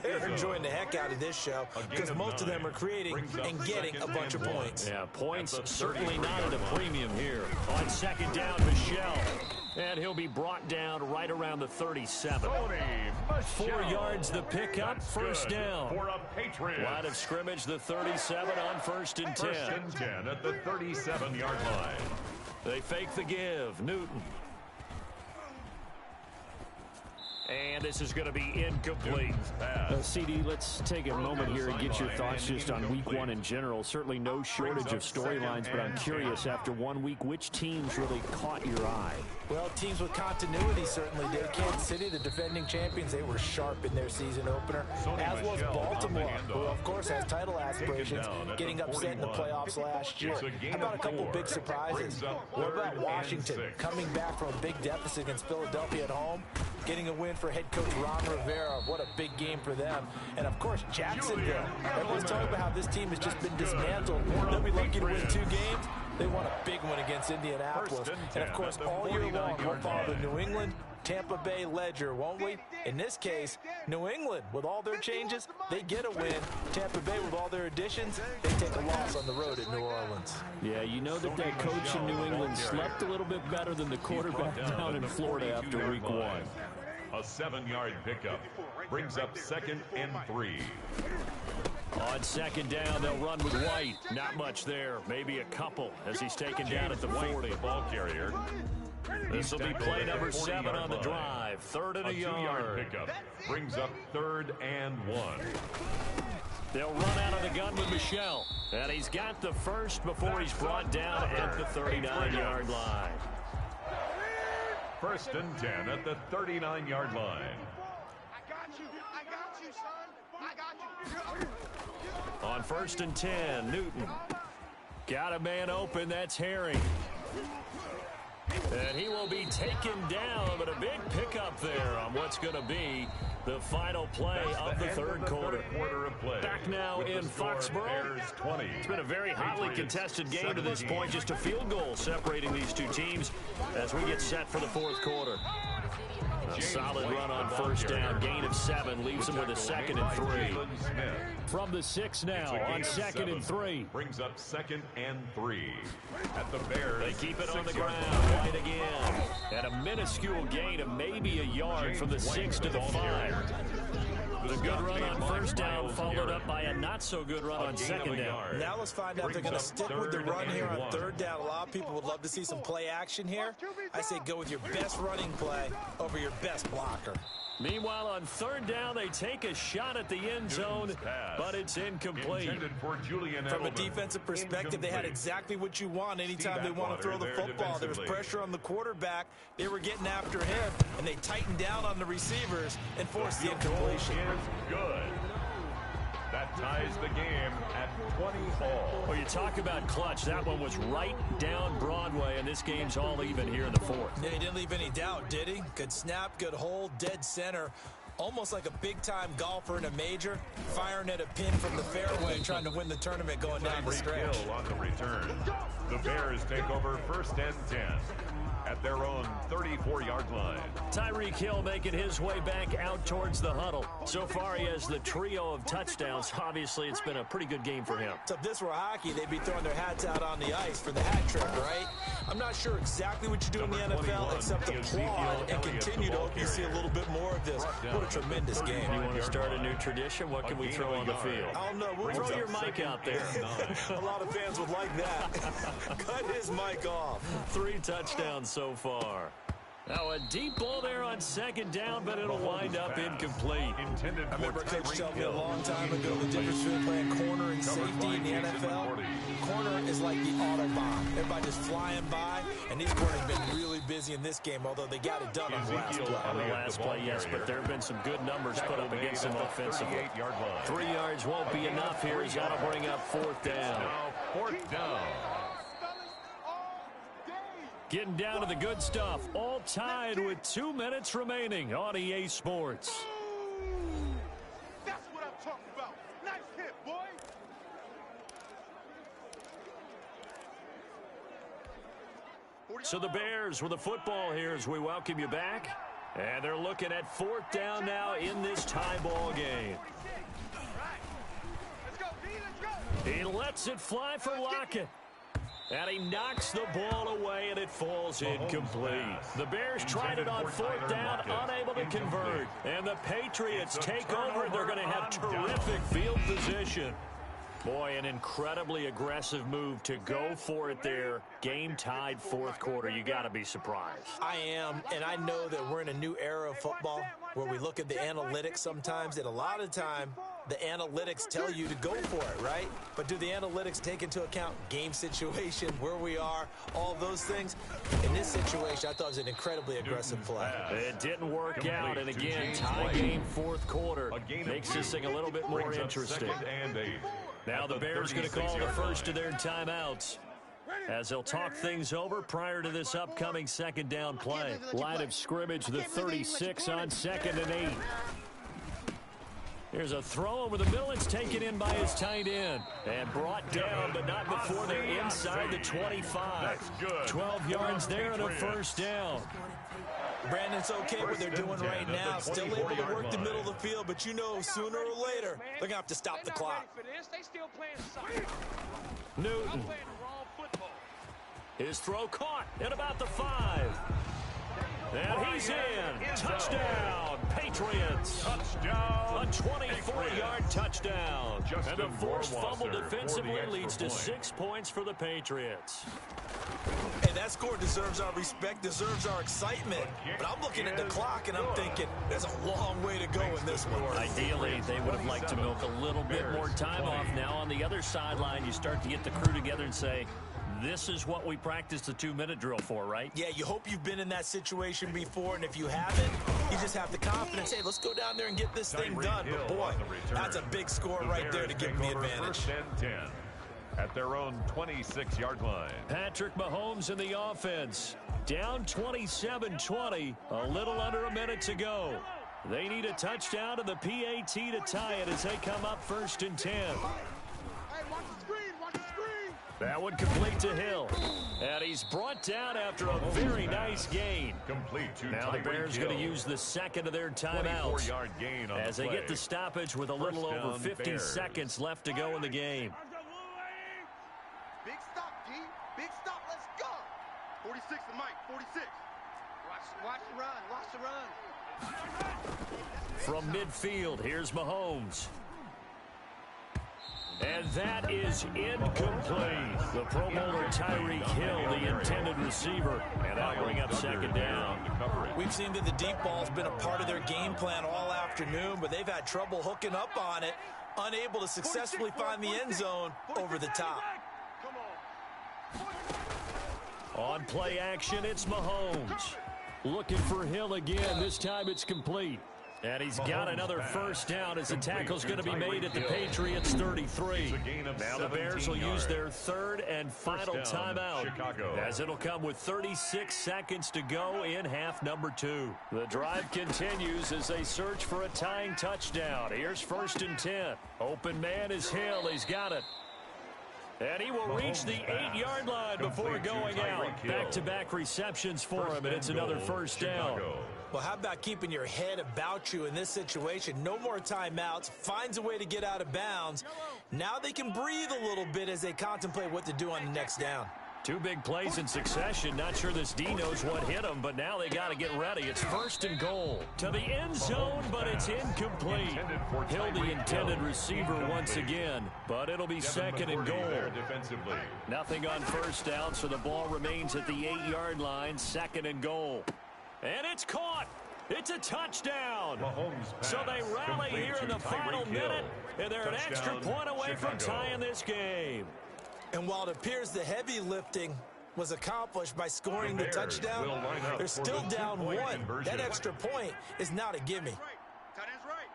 they're enjoying the heck out of this show because most of them are creating and getting a bunch of points. Yeah, points certainly not at a premium here. On 2nd down, Michelle. And he'll be brought down right around the 37. 4 yards the pickup, 1st down. For a Patriot. Line of scrimmage, the 37 on 1st and 10. 1st and 10 at the 37-yard line. They fake the give. Newton. And this is going to be incomplete. CD, let's take a moment here and get your thoughts just on week 1 in general. Certainly no shortage of storylines, but I'm curious, after 1 week, which teams really caught your eye? Well, teams with continuity certainly did. Kansas City, the defending champions, they were sharp in their season opener, as was Baltimore, who, of course, has title aspirations, getting upset in the playoffs last year. How about a couple big surprises? What about Washington coming back from a big deficit against Philadelphia at home, getting a win for head coach Ron Rivera? What a big game for them. And, of course, Jacksonville. Everyone's talking about how this team has just been dismantled. They'll be lucky to win 2 games. They won a big one against Indianapolis. And, of course, all year long, we'll follow the New England, Tampa Bay ledger, won't we? In this case, New England, with all their changes, they get a win. Tampa Bay, with all their additions, they take a loss on the road at New Orleans. Yeah, you know that coach in New England slept a little bit better than the quarterback down in Florida after week 1. A 7-yard pickup brings up 2nd and 3. On 2nd down, they'll run with White. Not much there. Maybe a couple as he's taken down at the 40. The ball carrier. This will be play number 7 on the drive. 3rd and a yard. Pickup brings up 3rd and 1. They'll run out of the gun with Michelle. And he's got the first before he's brought down at the 39-yard line. First and 10 at the 39-yard line. I got you, son. I got you. On first and 10, Newton. Got a man open, that's Herring. And he will be taken down, but a big pickup there on what's going to be the final play of the third quarter. Back now in Foxborough. It's been a very hotly contested game to this point. Just a field goal separating these two teams as we get set for the fourth quarter. A solid run on first down. Gain of 7 leaves them with a 2nd and 3. From the 6 now on 2nd and 3. Brings up 2nd and 3. At the Bears. They keep it on the ground. Right again. At a minuscule gain of maybe a yard from the 6 to the 5. The good run on first down followed up by a not-so-good run on second down. Now let's find out if they're going to stick with the run here on third down. A lot of people would love to see some play action here. I say go with your best running play over your best blocker. Meanwhile, on third down, they take a shot at the end zone, but it's incomplete. From a defensive perspective, they had exactly what you want anytime they want to throw the football. There was pressure on the quarterback. They were getting after him, and they tightened down on the receivers and forced the incompletion. Good. That ties the game at 20-all. Well, you talk about clutch. That one was right down Broadway, and this game's all even here in the fourth. Yeah, he didn't leave any doubt, did he? Good snap, good hold, dead center. Almost like a big-time golfer in a major, firing at a pin from the fairway, trying to win the tournament going down the stretch. On the return. The Bears take over first and 10. At their own 34-yard line. Tyreek Hill making his way back out towards the huddle. So far, he has the trio of touchdowns. Obviously, it's been a pretty good game for him. So if this were hockey, they'd be throwing their hats out on the ice for the hat trick, right? I'm not sure exactly what you do in the NFL except applaud and continue to hope you see a little bit more of this. What a tremendous game. You want to start a new tradition? What can we throw on the field? I don't know. We'll throw your mic out there. A lot of fans would like that. Cut his mic off. 3 touchdowns so far. Now a deep ball there on second down, but it'll wind up incomplete. I remember a coach telling me a long time ago the difference between playing corner and safety in the NFL. Corner is like the Autobahn. Everybody just flying by, and these corners have been really busy in this game, although they got it done on the last play. On the last play, yes, but there have been some good numbers put up against them offensively. 3 yards won't be enough here. He's got to bring up fourth down. Fourth down. Getting down to the good stuff. All tied with 2 minutes remaining on EA Sports. That's what I'm talking about. Nice hit, boy. So the Bears with the football here as we welcome you back. And they're looking at fourth down now in this tie ball game. Let's go, D, let's go. He lets it fly for Lockett. And he knocks the ball away, and it falls incomplete. The Bears tried it on fourth down, unable to convert. And the Patriots take over. They're going to have terrific field position. Boy, an incredibly aggressive move to go for it there. Game tied fourth quarter. You got to be surprised. I am, and I know that we're in a new era of football where we look at the analytics sometimes, and a lot of time the analytics tell you to go for it, right? But do the analytics take into account game situation, where we are, all those things? In this situation, I thought it was an incredibly aggressive play. It didn't work out, and again, tie game fourth quarter makes this thing a little bit more interesting. Now the Bears going to call the first of their timeouts as they'll talk things over prior to this upcoming second down play. Line of scrimmage, the 36 on 2nd and 8. Here's a throw over the middle. It's taken in by his tight end and brought down, but not before they're inside the 25. 12 yards there and a first down. Brandon, it's okay what they're doing right now. Still able to work the middle of the field, but you know sooner or later they're going to have to stop the clock. Newton. His throw caught at about the 5. And he's in. Touchdown, Patriots. Touchdown. A 24-yard touchdown. And the forced fumble defensively leads to 6 points for the Patriots. Hey, that score deserves our respect, deserves our excitement. But I'm looking at the clock, and I'm thinking there's a long way to go in this one. Ideally, they would have liked to milk a little bit more time off. Now on the other sideline, you start to get the crew together and say, This is what we practiced the 2-minute drill for, right? Yeah, you hope you've been in that situation before, and if you haven't, you just have the confidence, hey, let's go down there and get this thing done. But, boy, that's a big score right there to give them the advantage. 1st and 10 at their own 26-yard line. Patrick Mahomes in the offense. Down 27-20, a little under a minute to go. They need a touchdown and the PAT to tie it as they come up 1st and 10. Hey, watch the screen, watch the screen. That one complete to Hill. And he's brought down after a very nice gain. Complete to Now the Bears going to use the second of their timeouts gain on as the they play. get the stoppage with a little over 50 seconds left to go in the game. Big stop, D. Big stop. Let's go. 46 to Mike. 46. Watch the run. Watch the run. From midfield, here's Mahomes. And that is incomplete. The Pro Bowler Tyreek Hill, the intended receiver. And that'll bring up 2nd down. We've seen that the deep ball's been a part of their game plan all afternoon, but they've had trouble hooking up on it, unable to successfully find the end zone over the top. On play action, it's Mahomes. Looking for Hill again. This time it's complete. And he's got another 1st down as the tackle's going to be made at the Patriots 33. Now the Bears will use their 3rd and final timeout, as it'll come with 36 seconds to go in half number 2. The drive continues as they search for a tying touchdown. Here's 1st and 10. Open man is Hill. He's got it. And he will reach the 8-yard line before going out. Back-to-back receptions for him, and it's another 1st down. Well, how about keeping your head about you in this situation? No more timeouts. Finds a way to get out of bounds. Now they can breathe a little bit as they contemplate what to do on the next down. 2 big plays in succession. Not sure this D knows what hit him, but now they got to get ready. It's 1st and goal. To the end zone, but it's incomplete. Hill, the intended receiver once again, but it'll be 2nd and goal. Nothing on 1st down, so the ball remains at the 8-yard line. 2nd and goal. And it's caught. It's a touchdown. So they rally here in the final minute, and they're an extra point away from tying this game. And while it appears the heavy lifting was accomplished by scoring the touchdown, they're still down 1. That extra point is not a gimme. Tight end's right.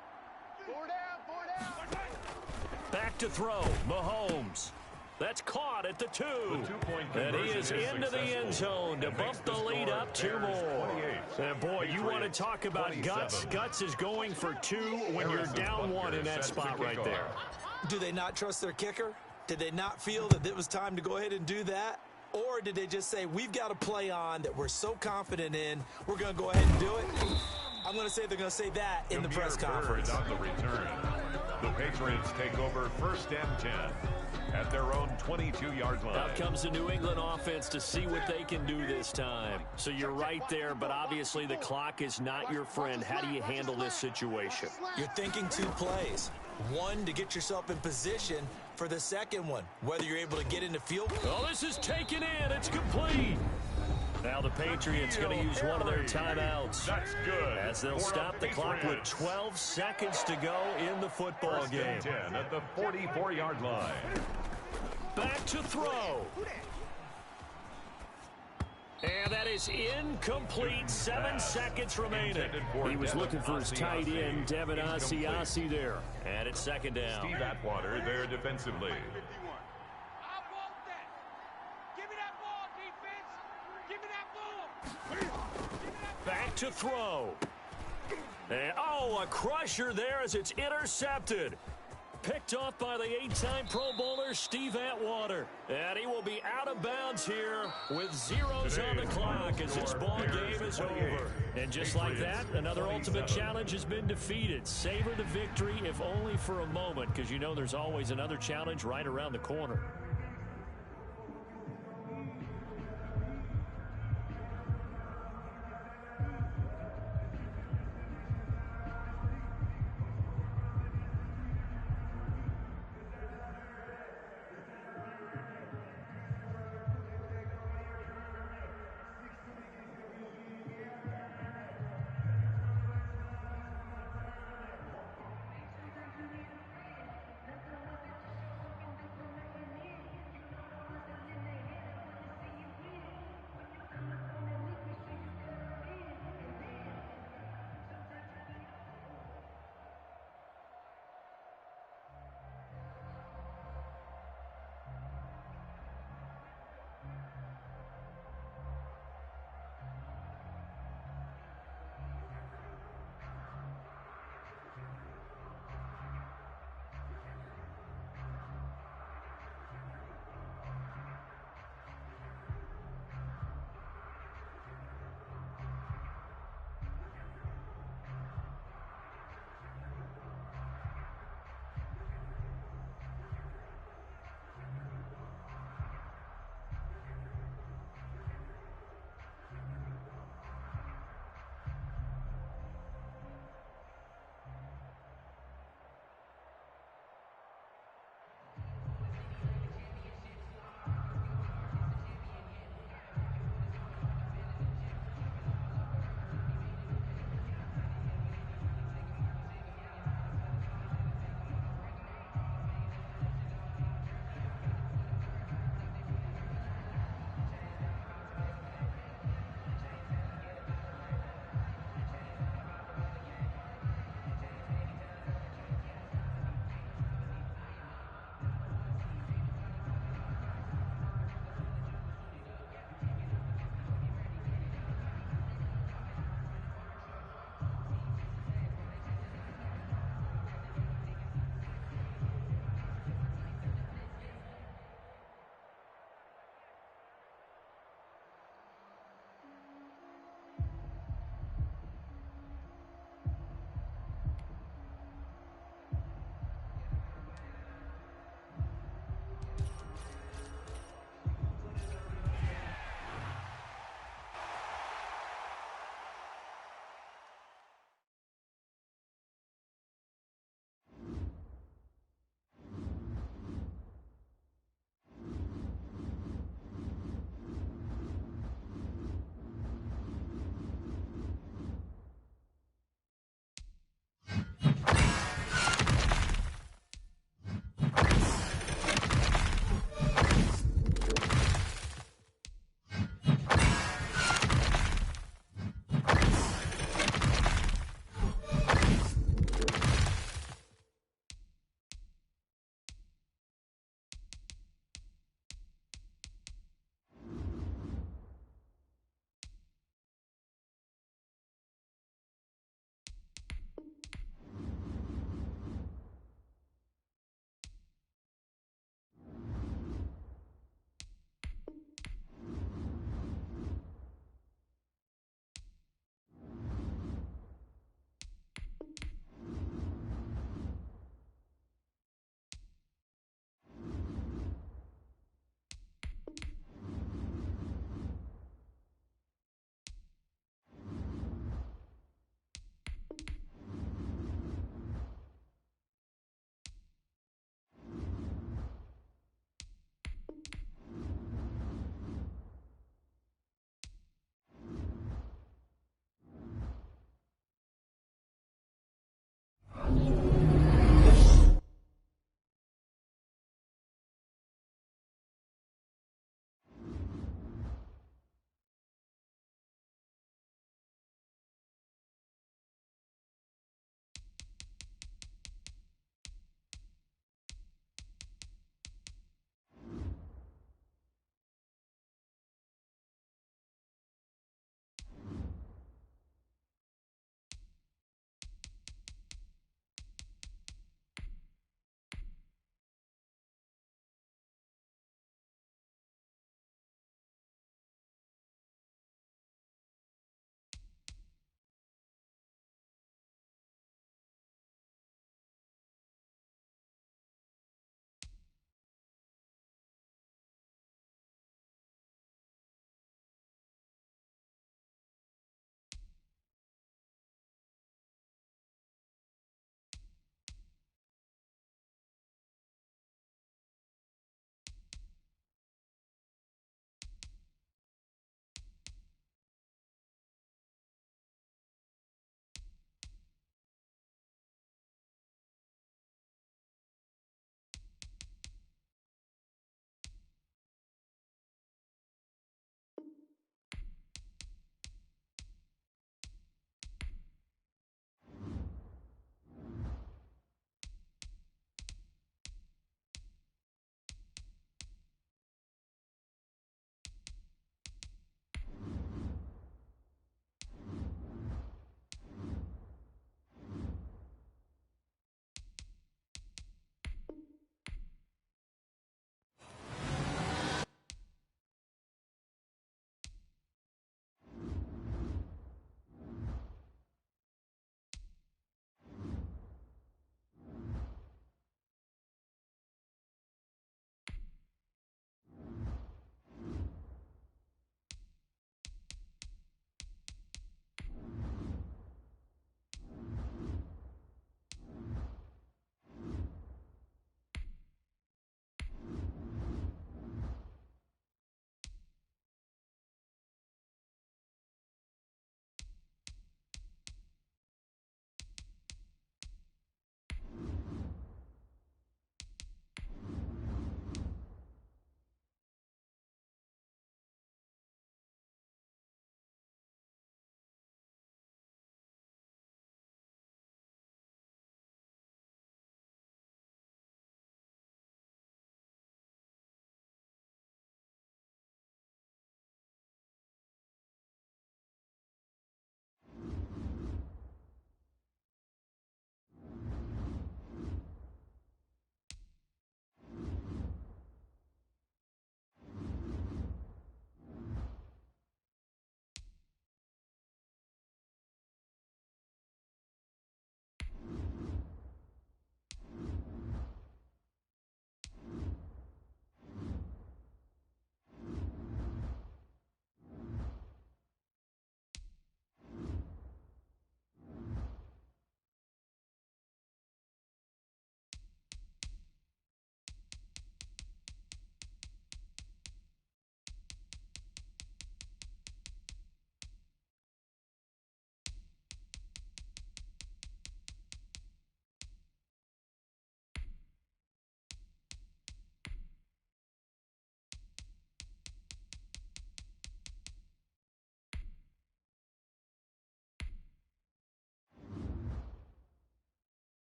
4 down, 4 down. Back to throw. Mahomes. That's caught at the 2. And he is into the end zone to bump the lead up 2 more. And boy, you want to talk about guts. Guts is going for 2 when you're down 1 in that spot right there. Do they not trust their kicker? Did they not feel that it was time to go ahead and do that? Or did they just say, we've got a play on that we're so confident in, we're going to go ahead and do it? I'm going to say they're going to say that in the press conference. On the return. The Patriots take over 1st and 10 at their own 22-yard line. Out comes the New England offense to see what they can do this time. So you're right there, but obviously the clock is not your friend. How do you handle this situation? You're thinking 2 plays. 1 to get yourself in position for the second one, whether you're able to get into field. Oh, this is taken in. It's complete. Now the Patriots going to use one of their timeouts. That's good. As they'll stop the clock with 12 seconds to go in the football game. 10 at the 44-yard line. Back to throw. And that is incomplete. 7 seconds remaining. He was looking for his tight end, Devin Asiasi there. And it's 2nd down. Steve Atwater there defensively. I want that. Give me that ball, defense. Give me that ball. Back to throw. And, oh, a crusher there as it's intercepted. Picked off by the 8-time Pro Bowler, Steve Atwater. And he will be out of bounds here with zeros on the clock as this ball game is over. And just like that, another ultimate challenge has been defeated. Savor the victory, if only for a moment, because you know there's always another challenge right around the corner.